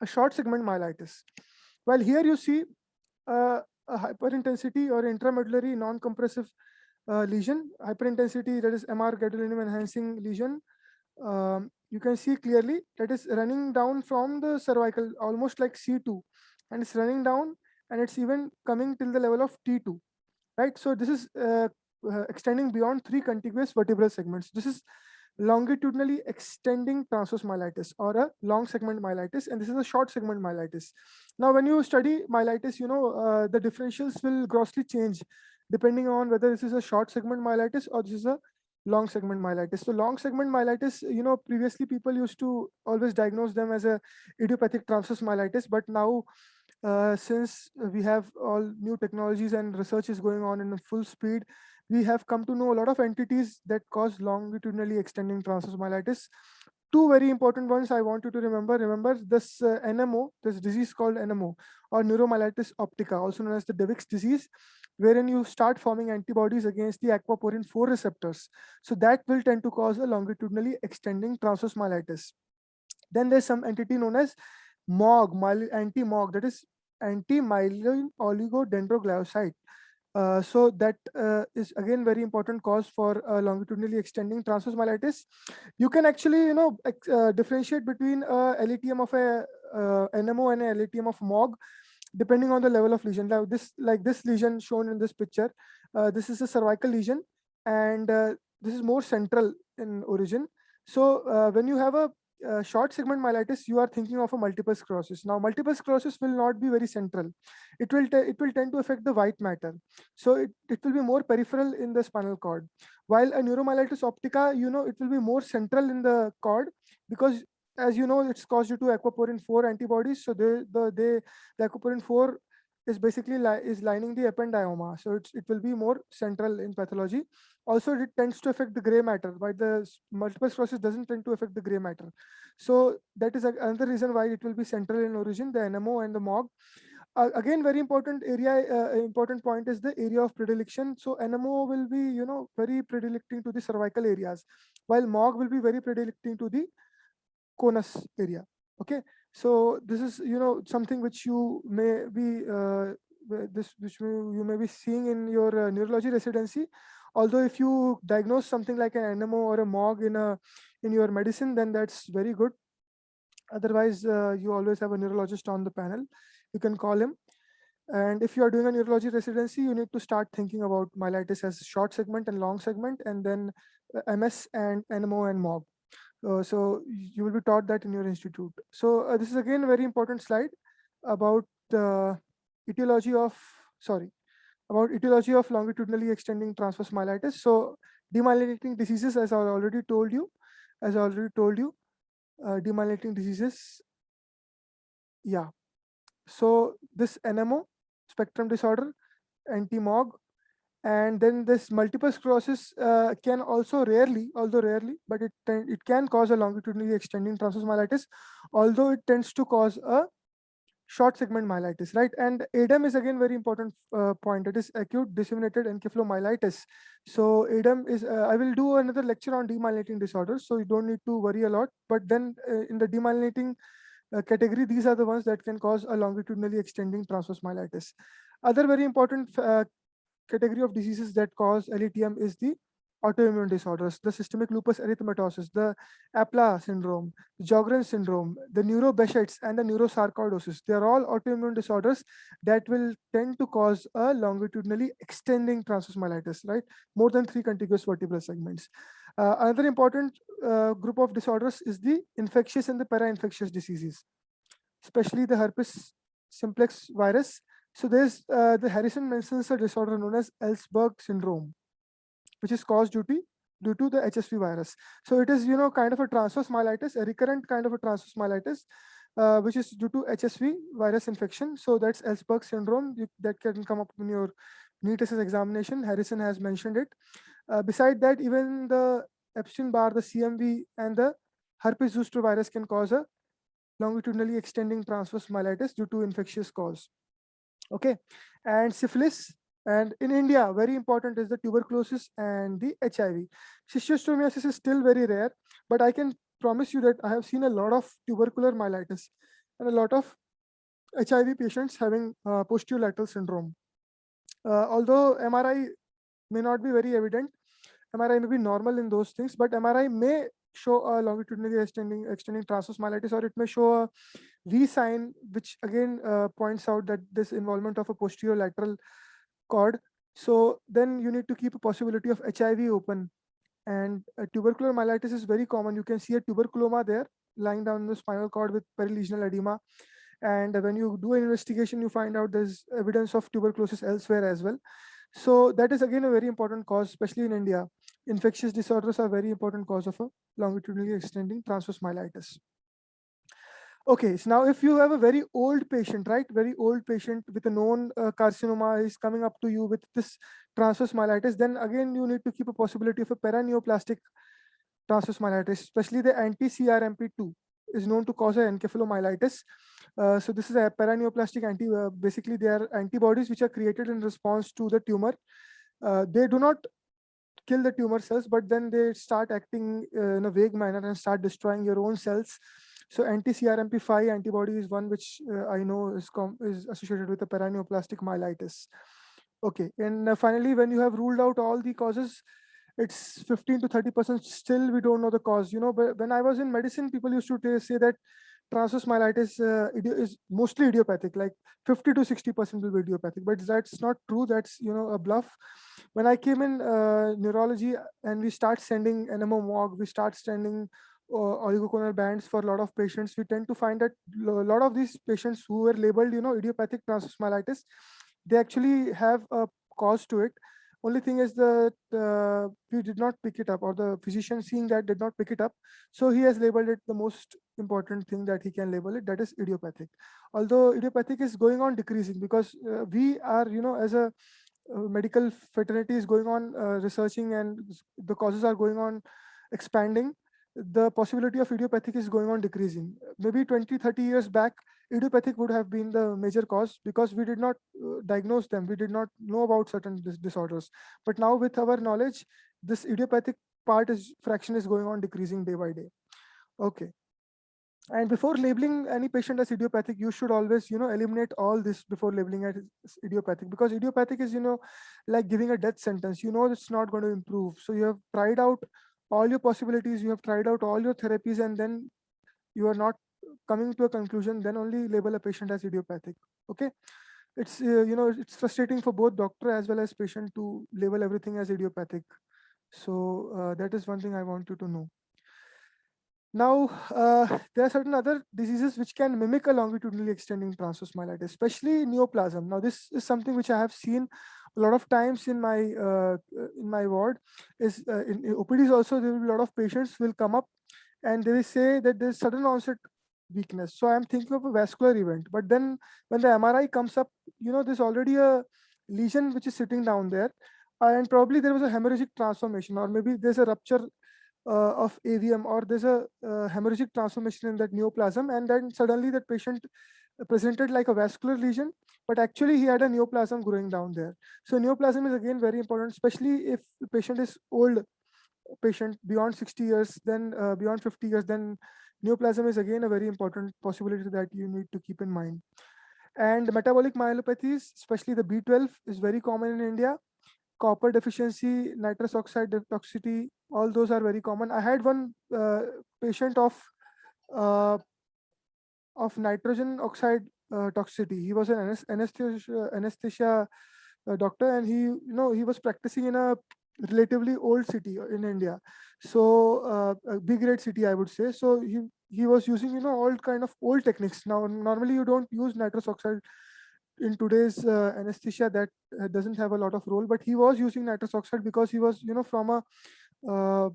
a short segment myelitis. While here you see a hyperintensity or intramedullary non-compressive lesion, hyperintensity, that is MR gadolinium enhancing lesion. You can see clearly that is running down from the cervical, almost like C2, and it's running down, and it's even coming till the level of T2, right? So this is extending beyond 3 contiguous vertebral segments. This is longitudinally extending transverse myelitis, or a long segment myelitis, and this is a short segment myelitis. Now, when you study myelitis, the differentials will grossly change depending on whether this is a short segment myelitis or this is a long segment myelitis. So long segment myelitis, previously people used to always diagnose them as a idiopathic transverse myelitis, but now since we have all new technologies and research is going on in full speed, we have come to know a lot of entities that cause longitudinally extending transverse myelitis. Two very important ones I want you to remember. Remember this NMO, this disease called NMO, or neuromyelitis optica, also known as the Devick's disease, wherein you start forming antibodies against the aquaporin 4 receptors. So that will tend to cause a longitudinally extending transverse myelitis. Then there's some entity known as MOG, anti-MOG, that is anti-myelin oligodendroglyocyte. So that is again very important cause for longitudinally extending transverse myelitis. You can actually, differentiate between LETM of a NMO and a LETM of MOG, depending on the level of lesion. Now, this lesion shown in this picture, this is a cervical lesion, and this is more central in origin. So when you have a short segment myelitis, you are thinking of a multiple sclerosis. Now, multiple sclerosis will not be very central. It will tend to affect the white matter. So it will be more peripheral in the spinal cord. While a neuromyelitis optica, it will be more central in the cord, because as you know, it's caused due to aquaporin 4 antibodies. So the aquaporin 4 is basically is lining the ependyoma. So it will be more central in pathology. Also, it tends to affect the gray matter, but the multiple sclerosis doesn't tend to affect the gray matter. So that is another reason why it will be central in origin, the NMO and the MOG. Again, very important area, important point is the area of predilection. So NMO will be, very predilecting to the cervical areas, while MOG will be very predilecting to the conus area. Okay, so this is, something which you may be you may be seeing in your neurology residency. Although if you diagnose something like an NMO or a MOG in your medicine, then that's very good. Otherwise, you always have a neurologist on the panel. You can call him. And if you are doing a neurology residency, you need to start thinking about myelitis as short segment and long segment, and then MS and NMO and MOG. So you will be taught that in your institute. So this is again a very important slide about the etiology of, sorry, about etiology of longitudinally extending transverse myelitis. So demyelinating diseases, as I already told you, demyelinating diseases, yeah. So this NMO, spectrum disorder, anti-MOG, and then this multiple sclerosis can also although rarely, but it can cause a longitudinally extending transverse myelitis, although it tends to cause a short segment myelitis, right? And ADEM is again very important point. It is acute disseminated encephalomyelitis. So ADEM is, I will do another lecture on demyelinating disorders, so you don't need to worry a lot. But then in the demyelinating category, these are the ones that can cause a longitudinally extending transverse myelitis. Other very important category of diseases that cause LETM is the autoimmune disorders, the systemic lupus erythematosus, the APLA syndrome, the Sjogren's syndrome, the neurobehcets, and the neurosarcoidosis. They are all autoimmune disorders that will tend to cause a longitudinally extending transverse myelitis, right? More than 3 contiguous vertebral segments. Another important group of disorders is the infectious and the para-infectious diseases, especially the herpes simplex virus. So there's the Harrison mentions a disorder known as Ellsberg syndrome, which is caused due to the HSV virus. So it is, kind of a transverse myelitis, a recurrent kind of a transverse myelitis, which is due to HSV virus infection. So that's Ellsberg syndrome that can come up in your NEET examination. Harrison has mentioned it. Beside that, even the Epstein-Barr, the CMV, and the herpes zoster virus can cause a longitudinally extending transverse myelitis due to infectious cause. Okay, and syphilis, and in India, very important is the tuberculosis and the HIV. Schistosomiasis is still very rare, but I can promise you that I have seen a lot of tubercular myelitis and a lot of HIV patients having posterolateral syndrome. Although MRI may not be very evident, MRI may be normal in those things, but MRI may show a longitudinally extending transverse myelitis, or it may show a V sign, which again points out that this involvement of a posterolateral cord. So then you need to keep a possibility of HIV open. And tubercular myelitis is very common. You can see a tuberculoma there lying down the spinal cord with perilesional edema. And when you do an investigation, you find out there's evidence of tuberculosis elsewhere as well. So that is again a very important cause, especially in India. Infectious disorders are very important cause of a longitudinally extending transverse myelitis. Okay, so now if you have a very old patient, right, very old patient with a known carcinoma is coming up to you with this transverse myelitis, then again you need to keep a possibility of a paraneoplastic transverse myelitis, especially the anti-CRMP2 is known to cause an encephalomyelitis. So this is a paraneoplastic basically they are antibodies which are created in response to the tumor. They do not kill the tumor cells, but then they start acting in a vague manner and start destroying your own cells. So anti-CRMP5 antibody is one which I know is associated with a paraneoplastic myelitis. Okay, and finally, when you have ruled out all the causes, it's 15 to 30% still we don't know the cause. But when I was in medicine, people used to say that transverse myelitis is mostly idiopathic, like 50 to 60% will be idiopathic, but that's not true. That's a bluff. When I came in neurology and we start sending NMO MOG, we start sending oligoconal bands for a lot of patients, we tend to find that a lot of these patients who were labeled idiopathic transverse myelitis, they actually have a cause to it. Only thing is that we did not pick it up, or the physician seeing that did not pick it up. So he has labeled it the most important thing that he can label it, that is idiopathic. Although idiopathic is going on decreasing, because we are, as a medical fraternity is going on researching, and the causes are going on expanding, the possibility of idiopathic is going on decreasing. Maybe 20, 30 years back, idiopathic would have been the major cause, because we did not diagnose them. We did not know about certain disorders. But now with our knowledge, this idiopathic part is fraction is going on decreasing day by day. Okay. And before labeling any patient as idiopathic, you should always, eliminate all this before labeling it as idiopathic, because idiopathic is, like giving a death sentence. It's not going to improve. So you have tried out all your possibilities, you have tried out all your therapies, and then you are not coming to a conclusion, then only label a patient as idiopathic. Okay. It's, it's frustrating for both doctor as well as patient to label everything as idiopathic. So that is one thing I want you to know. Now, there are certain other diseases which can mimic a longitudinally extending transverse myelitis, especially neoplasm. Now, this is something which I have seen a lot of times in my ward. Is in OPDs also, there will be a lot of patients will come up and they will say that there's sudden onset weakness. So I'm thinking of a vascular event. But then when the MRI comes up, there's already a lesion which is sitting down there, and probably there was a hemorrhagic transformation, or maybe there's a rupture of AVM, or there's a hemorrhagic transformation in that neoplasm, and then suddenly that patient presented like a vascular lesion, but actually he had a neoplasm growing down there. So neoplasm is again very important, especially if the patient is old patient beyond 60 years, then beyond 50 years, then neoplasm is again a very important possibility that you need to keep in mind. And metabolic myelopathies, especially the B12, is very common in India. Copper deficiency, nitrous oxide toxicity, all those are very common. I had one patient uh, of nitrogen oxide toxicity. He was an anesthesia doctor, and he was practicing in a relatively old city in India, so a B grade city, I would say. So he was using all kind of old techniques. Now normally you don't use nitrous oxide in today's anesthesia, that doesn't have a lot of role, but he was using nitrous oxide because he was from a uh,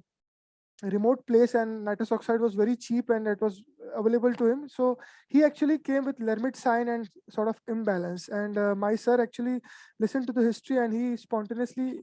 remote place, and nitrous oxide was very cheap and it was available to him. So he actually came with Lermit sign and sort of imbalance, and my sir actually listened to the history, and he spontaneously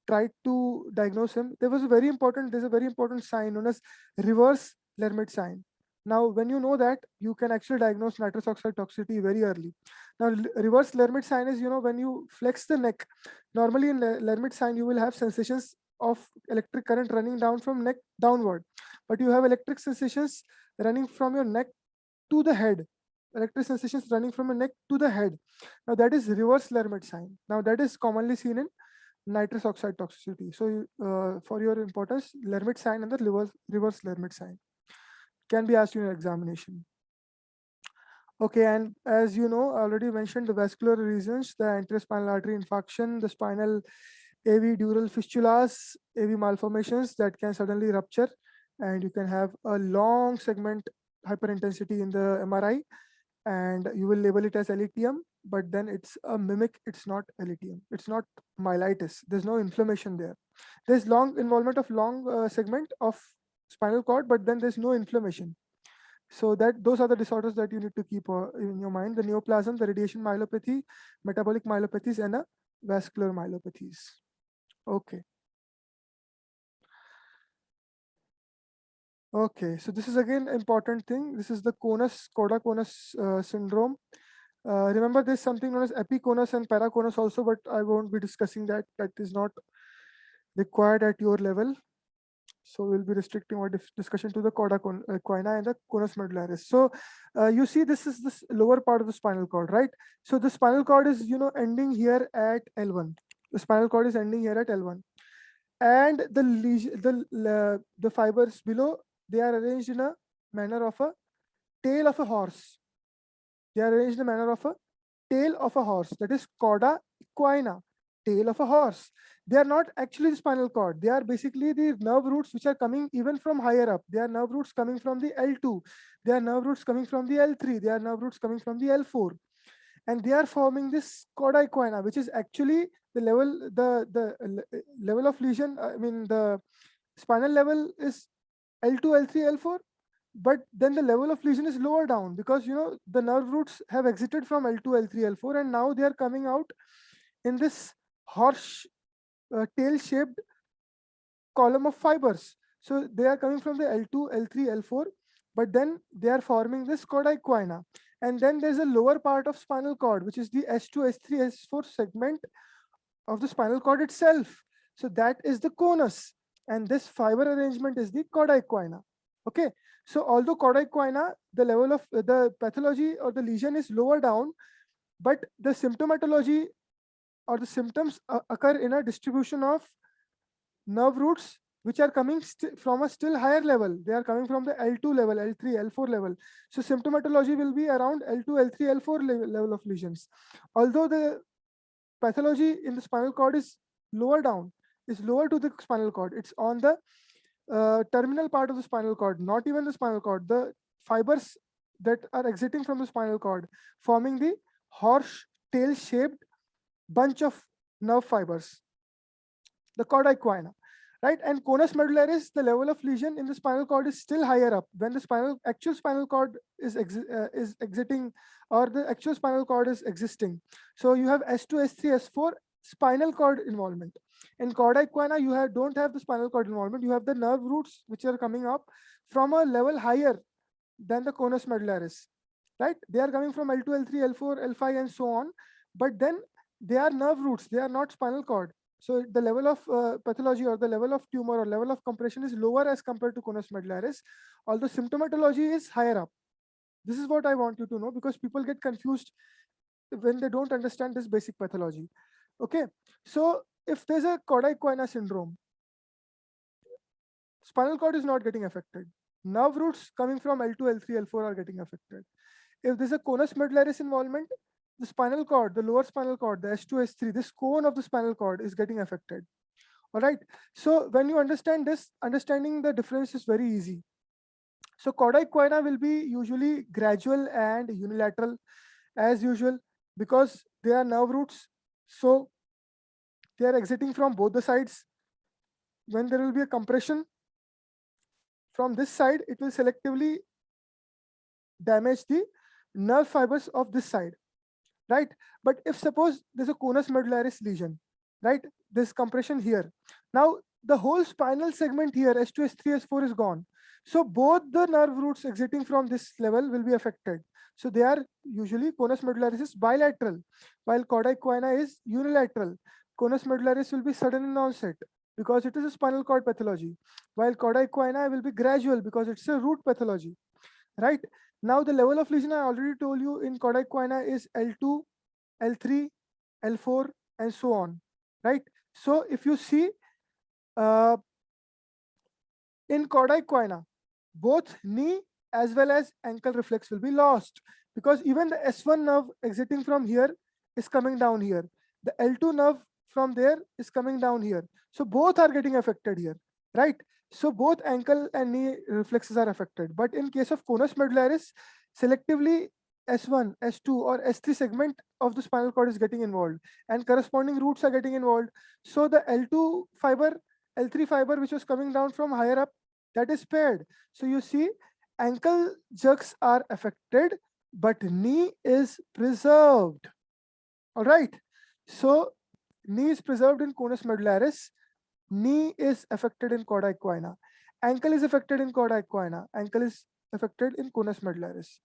tried to diagnose him. There's a very important sign known as reverse Lermit sign. Now when you know that, you can actually diagnose nitrous oxide toxicity very early. Now reverse Lermit sign is when you flex the neck. Normally in Lermit sign you will have sensations of electric current running down from neck downward, but you have electric sensations running from your neck to the head. Electric sensations running from your neck to the head. Now that is reverse Lermit sign. Now that is commonly seen in nitrous oxide toxicity. So for your importance, Lermit sign and the reverse Lermit sign can be asked in your examination. Okay, and as you know, I already mentioned the vascular reasons: the anterior spinal artery infarction, the spinal AV dural fistulas, AV malformations that can suddenly rupture, and you can have a long segment hyperintensity in the MRI, and you will label it as LETM, but then it's a mimic, it's not LETM, it's not myelitis, there's no inflammation there. There's long involvement of long segment of spinal cord, but then there's no inflammation. So that those are the disorders that you need to keep in your mind: the neoplasm, the radiation myelopathy, metabolic myelopathies, and vascular myelopathies. Okay. Okay, so this is again important thing. This is the Coda-Conus syndrome. Remember, there's something known as epiconus and paraconus also, but I won't be discussing that. That is not required at your level. So we'll be restricting our discussion to the Coda equina and the conus medullaris. So you see, this is this lower part of the spinal cord, right? So the spinal cord is ending here at L1. The spinal cord is ending here at L1, and the fibers below, they are arranged in a manner of a tail of a horse. They are arranged in a manner of a tail of a horse. That is Cauda equina, tail of a horse. They are not actually the spinal cord. They are basically the nerve roots which are coming even from higher up. They are nerve roots coming from the L2. They are nerve roots coming from the L3. They are nerve roots coming from the L4. And they are forming this Cauda equina, which is actually the level of lesion. I mean, the spinal level is L2, L3, L4, but then the level of lesion is lower down, because the nerve roots have exited from L2, L3, L4, and now they are coming out in this horse tail shaped column of fibers. So they are coming from the L2, L3, L4, but then they are forming this Cauda equina. And then there's a lower part of spinal cord, which is the S2, S3, S4 segment of the spinal cord itself. So that is the conus. And this fiber arrangement is the cauda equina. Okay. So although cauda equina, the level of the pathology or the lesion is lower down, but the symptomatology or the symptoms occur in a distribution of nerve roots which are coming from a still higher level. They are coming from the L2 level, L3, L4 level. So symptomatology will be around L2, L3, L4 level of lesions. Although the pathology in the spinal cord is lower down, is lower to the spinal cord. It's on the terminal part of the spinal cord, not even the spinal cord. The fibers that are exiting from the spinal cord, forming the horse tail shaped bunch of nerve fibers, the cauda equina, right? And conus medullaris, the level of lesion in the spinal cord is still higher up. When the actual spinal cord is exiting, or the actual spinal cord is existing. So you have S2, S3, S4 spinal cord involvement. In cauda equina, don't have the spinal cord involvement. You have the nerve roots which are coming up from a level higher than the conus medullaris, right? They are coming from L2, L3, L4, L5, and so on. But then they are nerve roots. They are not spinal cord. So the level of pathology or the level of tumor or level of compression is lower as compared to conus medullaris, although symptomatology is higher up. This is what I want you to know, because people get confused when they don't understand this basic pathology. Okay, so if there's a cauda equina syndrome, spinal cord is not getting affected. Nerve roots coming from L2, L3, L4 are getting affected. If there's a conus medullaris involvement, the spinal cord, the lower spinal cord, the S2, S3, this cone of the spinal cord is getting affected. All right. So when you understand this, understanding the difference is very easy. So cauda equina will be usually gradual and unilateral as usual, because they are nerve roots. So they are exiting from both the sides. When there will be a compression from this side, it will selectively damage the nerve fibers of this side, right? But if suppose there's a conus medullaris lesion, right? This compression here. Now the whole spinal segment here, S2, S3, S4 is gone. So both the nerve roots exiting from this level will be affected. So they are usually, conus medullaris is bilateral, while cauda equina is unilateral. Conus medullaris will be sudden in onset because it is a spinal cord pathology, while cauda equina will be gradual because it's a root pathology, right? Now the level of lesion I already told you in cauda equina is L2, L3, L4, and so on, right? So if you see uh, in cauda equina, both knee as well as ankle reflex will be lost, because even the S1 nerve exiting from here is coming down here. The L2 nerve from there is coming down here. So both are getting affected here, right? So both ankle and knee reflexes are affected. But in case of conus medullaris, selectively S1, S2, or S3 segment of the spinal cord is getting involved, and corresponding roots are getting involved. So the L2 fiber, L3 fiber, which was coming down from higher up, that is spared. So you see, ankle jugs are affected, but knee is preserved. All right. So knee is preserved in conus medullaris. Knee is affected in cauda equina. Ankle is affected in cauda equina. Ankle is affected in conus medullaris.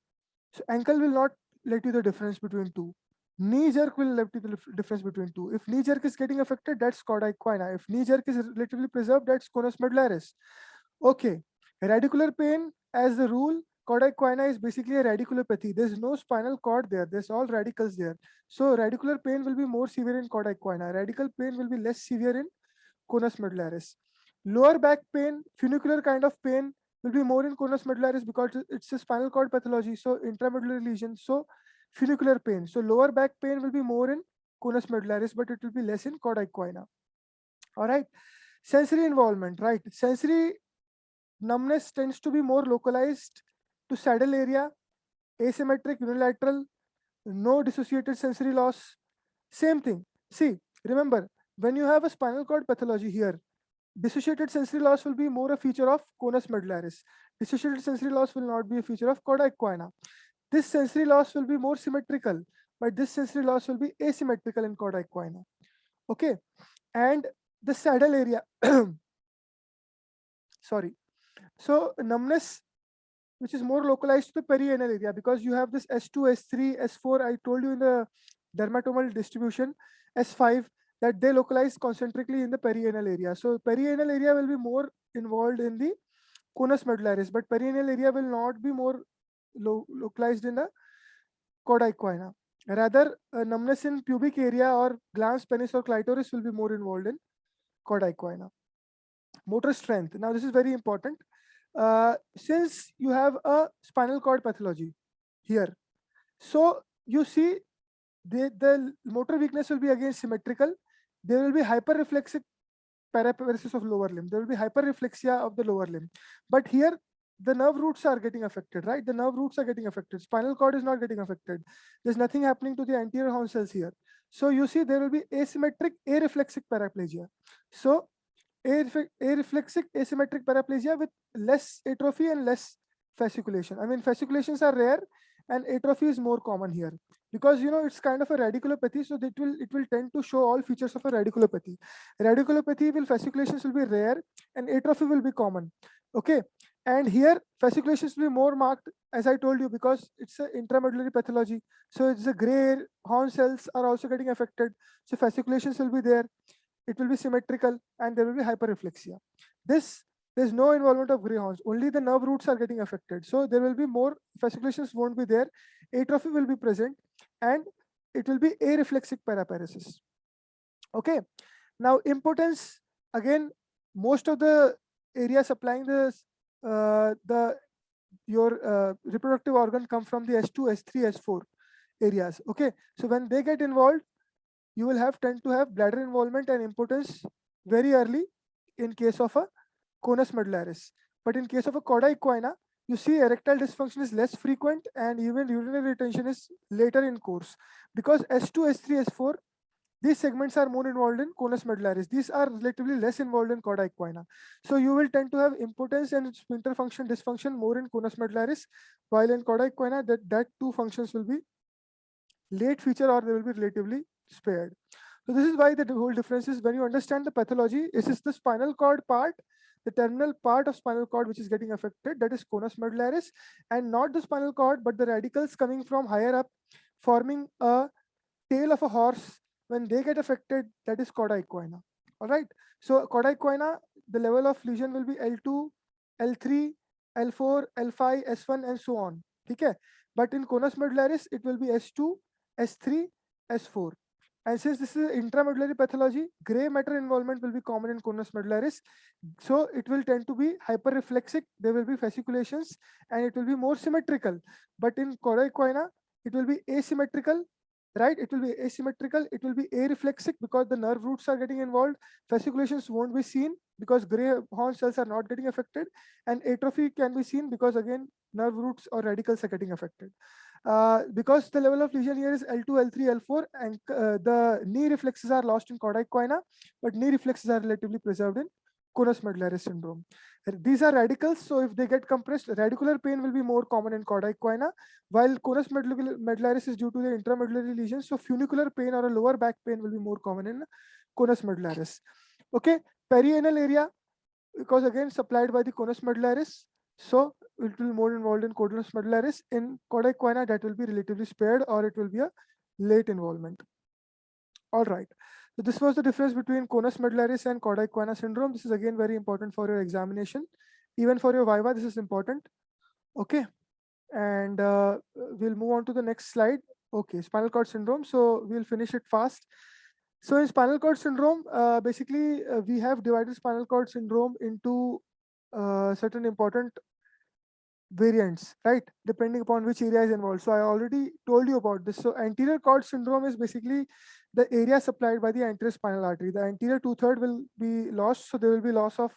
So ankle will not let you the difference between two. Knee jerk will let you the difference between two. If knee jerk is getting affected, that's cauda equina. If knee jerk is relatively preserved, that's conus medullaris. Okay, radicular pain as the rule, cauda equina is basically a radiculopathy. There's no spinal cord there. There's all radicals there. So radicular pain will be more severe in cauda equina. Radical pain will be less severe in conus medullaris. Lower back pain, funicular kind of pain will be more in conus medullaris because it's a spinal cord pathology. So intramedullary lesion. So funicular pain. So lower back pain will be more in conus medullaris, but it will be less in cauda equina. All right. Sensory involvement, right? Sensory numbness tends to be more localized to saddle area, asymmetric, unilateral, no dissociated sensory loss. Same thing. See, remember, when you have a spinal cord pathology here, dissociated sensory loss will be more a feature of conus medullaris. Dissociated sensory loss will not be a feature of cauda equina. This sensory loss will be more symmetrical, but this sensory loss will be asymmetrical in cauda equina. Okay, and the saddle area, sorry. So numbness which is more localized to the perianal area, because you have this S2, S3, S4. I told you in the dermatomal distribution, S5, that they localize concentrically in the perianal area. So perianal area will be more involved in the conus medullaris, but perianal area will not be more localized in the cauda equina. Rather, numbness in pubic area or glans, penis, or clitoris will be more involved in cauda equina. Motor strength. Now, this is very important. Since you have a spinal cord pathology here, so you see the motor weakness will be again symmetrical. There will be hyperreflexic paraparesis of lower limb. There will be hyperreflexia of the lower limb. But here, the nerve roots are getting affected, right? The nerve roots are getting affected. Spinal cord is not getting affected. There's nothing happening to the anterior horn cells here. So you see there will be asymmetric areflexic paraplegia. So areflexic asymmetric paraplegia with less atrophy and less fasciculation. I mean, fasciculations are rare and atrophy is more common here, because it's kind of a radiculopathy, so it will tend to show all features of a radiculopathy. Radiculopathy will fasciculations will be rare and atrophy will be common. Okay, and here fasciculations will be more marked, as I told you, because it's an intramedullary pathology. So it's the gray horn cells are also getting affected. So fasciculations will be there. It will be symmetrical and there will be hyperreflexia. There's no involvement of gray horns. Only the nerve roots are getting affected. So there will be more fasciculations won't be there. Atrophy will be present and it will be areflexic paraparesis. Okay. Now impotence, again, most of the area supplying your reproductive organ come from the S2, S3, S4 areas. Okay. So when they get involved, you will tend to have bladder involvement and impotence very early in case of a conus medullaris. But in case of a cauda equina, you see erectile dysfunction is less frequent and even urinary retention is later in course. Because S2, S3, S4, these segments are more involved in conus medullaris. These are relatively less involved in cauda equina. So you will tend to have impotence and sphincter function dysfunction more in conus medullaris, while in cauda equina, that two functions will be late feature or they will be relatively spared. So this is why the whole difference is, when you understand the pathology, this is the spinal cord part, the terminal part of spinal cord which is getting affected, that is conus medullaris, and not the spinal cord, but the radicals coming from higher up, forming a tail of a horse. When they get affected, that is cauda equina. All right. So cauda equina, the level of lesion will be L2, L3, L4, L5, S1, and so on. Okay. But in conus medullaris, it will be S2, S3, S4. And since this is intramedullary pathology, gray matter involvement will be common in conus medullaris. So it will tend to be hyperreflexic. There will be fasciculations and it will be more symmetrical. But in cauda equina, it will be asymmetrical, right? It will be asymmetrical. It will be areflexic because the nerve roots are getting involved. Fasciculations won't be seen because gray horn cells are not getting affected. And atrophy can be seen because, again, nerve roots or radicals are getting affected. Because the level of lesion here is L2, L3, L4, and the knee reflexes are lost in cauda equina, but knee reflexes are relatively preserved in conus medullaris syndrome. These are radicals, so if they get compressed, radicular pain will be more common in cauda equina, while conus medullaris is due to the intramedullary lesions, so funicular pain or a lower back pain will be more common in conus medullaris. Okay, perianal area, because again supplied by the conus medullaris, so it will be more involved in conus medullaris. In cauda equina, that will be relatively spared or it will be a late involvement. All right. So this was the difference between conus medullaris and cauda equina syndrome. This is again very important for your examination. Even for your viva, this is important. Okay. And we'll move on to the next slide. Okay, spinal cord syndrome. So we'll finish it fast. So in spinal cord syndrome, basically we have divided spinal cord syndrome into certain important variants, right? Depending upon which area is involved. So I already told you about this. So anterior cord syndrome is basically the area supplied by the anterior spinal artery. The anterior two-third will be lost. So there will be loss of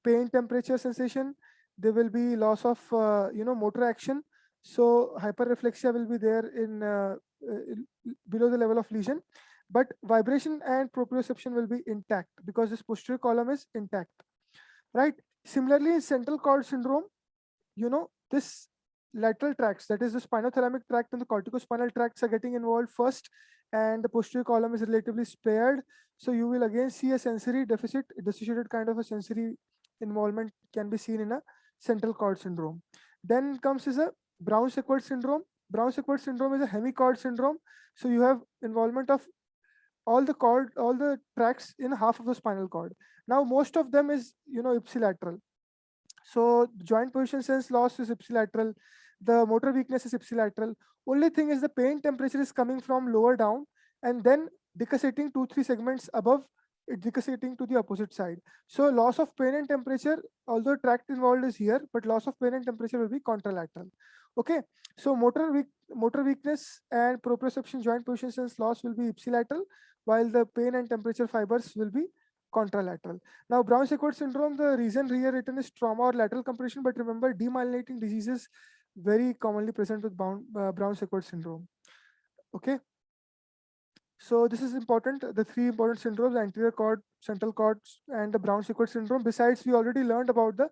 pain, temperature, sensation. There will be loss of, motor action. So hyperreflexia will be there below the level of lesion, but vibration and proprioception will be intact because this posterior column is intact, right? Similarly, in central cord syndrome, this lateral tracts, that is the spinothalamic tract and the corticospinal tracts, are getting involved first, and the posterior column is relatively spared. So you will again see a sensory deficit, dissociated kind of a sensory involvement can be seen in a central cord syndrome. Then comes is a Brown-Sequard syndrome. Brown-Sequard syndrome is a hemichord syndrome. So you have involvement of all the tracts in half of the spinal cord. Now most of them is ipsilateral. So joint position sense loss is ipsilateral. The motor weakness is ipsilateral. Only thing is the pain temperature is coming from lower down and then decussating 2-3 segments above, it decussating to the opposite side. So loss of pain and temperature, although tract involved is here, but loss of pain and temperature will be contralateral. Okay, so motor weakness and proprioception joint position sense loss will be ipsilateral, while the pain and temperature fibers will be contralateral. Now, Brown-Sequard syndrome, the reason here written is trauma or lateral compression, but remember, demyelinating diseases very commonly present with Brown-Sequard syndrome. Okay. So this is important. The three important syndromes: anterior cord, central cord, and the Brown-Sequard syndrome. Besides, we already learned about the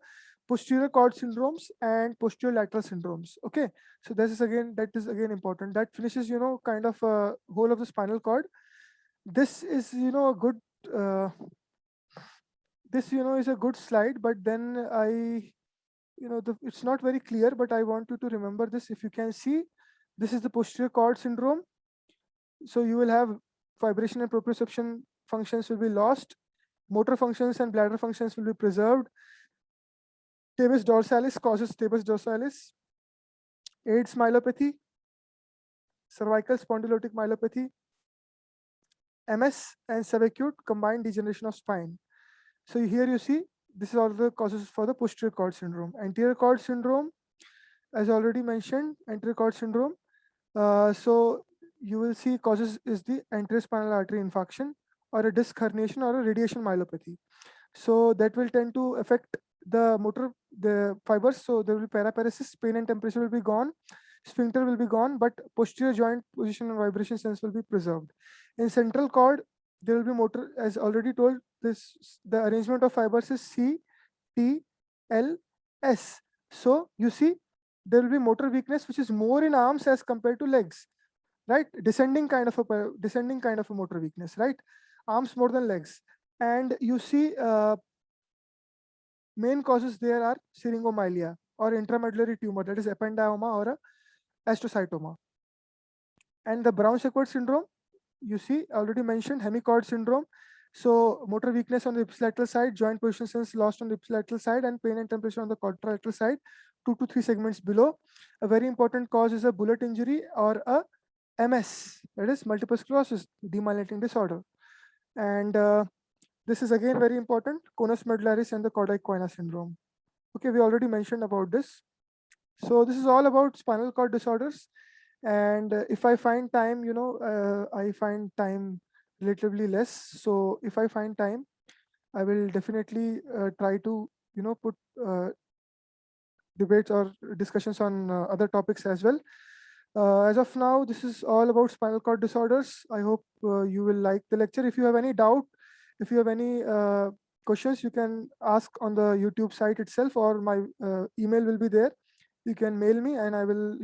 posterior cord syndromes and posterior lateral syndromes. Okay. So that is again important. That finishes, kind of whole of the spinal cord. This is, a good. This is a good slide, but then it's not very clear, but I want you to remember this. If you can see, this is the posterior cord syndrome. So you will have vibration and proprioception functions will be lost, motor functions and bladder functions will be preserved. Tabes dorsalis causes tabes dorsalis, AIDS myelopathy, cervical spondylotic myelopathy, MS, and subacute combined degeneration of spine. So here you see, this is all the causes for the posterior cord syndrome. Anterior cord syndrome, as already mentioned, anterior cord syndrome. So you will see causes is the anterior spinal artery infarction or a disc herniation or a radiation myelopathy. So that will tend to affect the fibers. So there will be paraparesis, pain and temperature will be gone, sphincter will be gone, but posterior joint position and vibration sense will be preserved. In central cord, there will be motor, as already told, the arrangement of fibers is C, T, L, S. So you see, there will be motor weakness, which is more in arms as compared to legs, right? Descending kind of a motor weakness, right? Arms more than legs. And you see, main causes there are syringomyelia or intramedullary tumor, that is ependyoma or a astrocytoma. And the Brown-Sequard syndrome, you see, already mentioned hemichord syndrome. So motor weakness on the ipsilateral side, joint position sense lost on the ipsilateral side, and pain and temperature on the contralateral side, 2 to 3 segments below. A very important cause is a bullet injury or a MS, that is multiple sclerosis, demyelinating disorder. And this is again very important, conus medullaris and the Corday-Quina syndrome. Okay, we already mentioned about this. So this is all about spinal cord disorders. And if I find time, I find time relatively less. So if I find time, I will definitely try to, put debates or discussions on other topics as well. As of now, this is all about spinal cord disorders. I hope you will like the lecture. If you have any doubt, if you have any questions, you can ask on the YouTube site itself, or my email will be there. You can mail me and I will,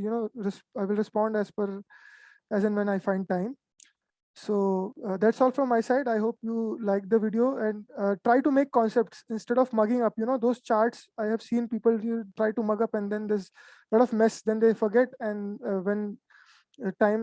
I will respond as and when I find time. So that's all from my side. I hope you like the video and try to make concepts instead of mugging up. Those charts, I have seen people try to mug up and then there's a lot of mess. Then they forget, and when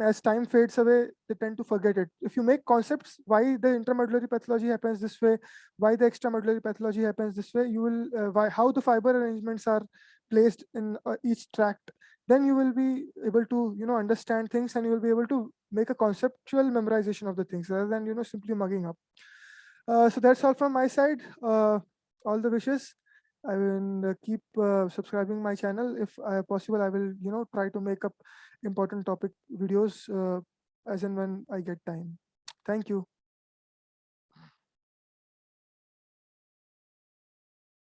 as time fades away, they tend to forget it. If you make concepts, why the intramedullary pathology happens this way, why the extramedullary pathology happens this way, you will how the fiber arrangements are placed in each tract, then you will be able to understand things, and you will be able to make a conceptual memorization of the things rather than simply mugging up. So that's all from my side. All the wishes. I will keep subscribing my channel. If possible, I will try to make up important topic videos as and when I get time. Thank you.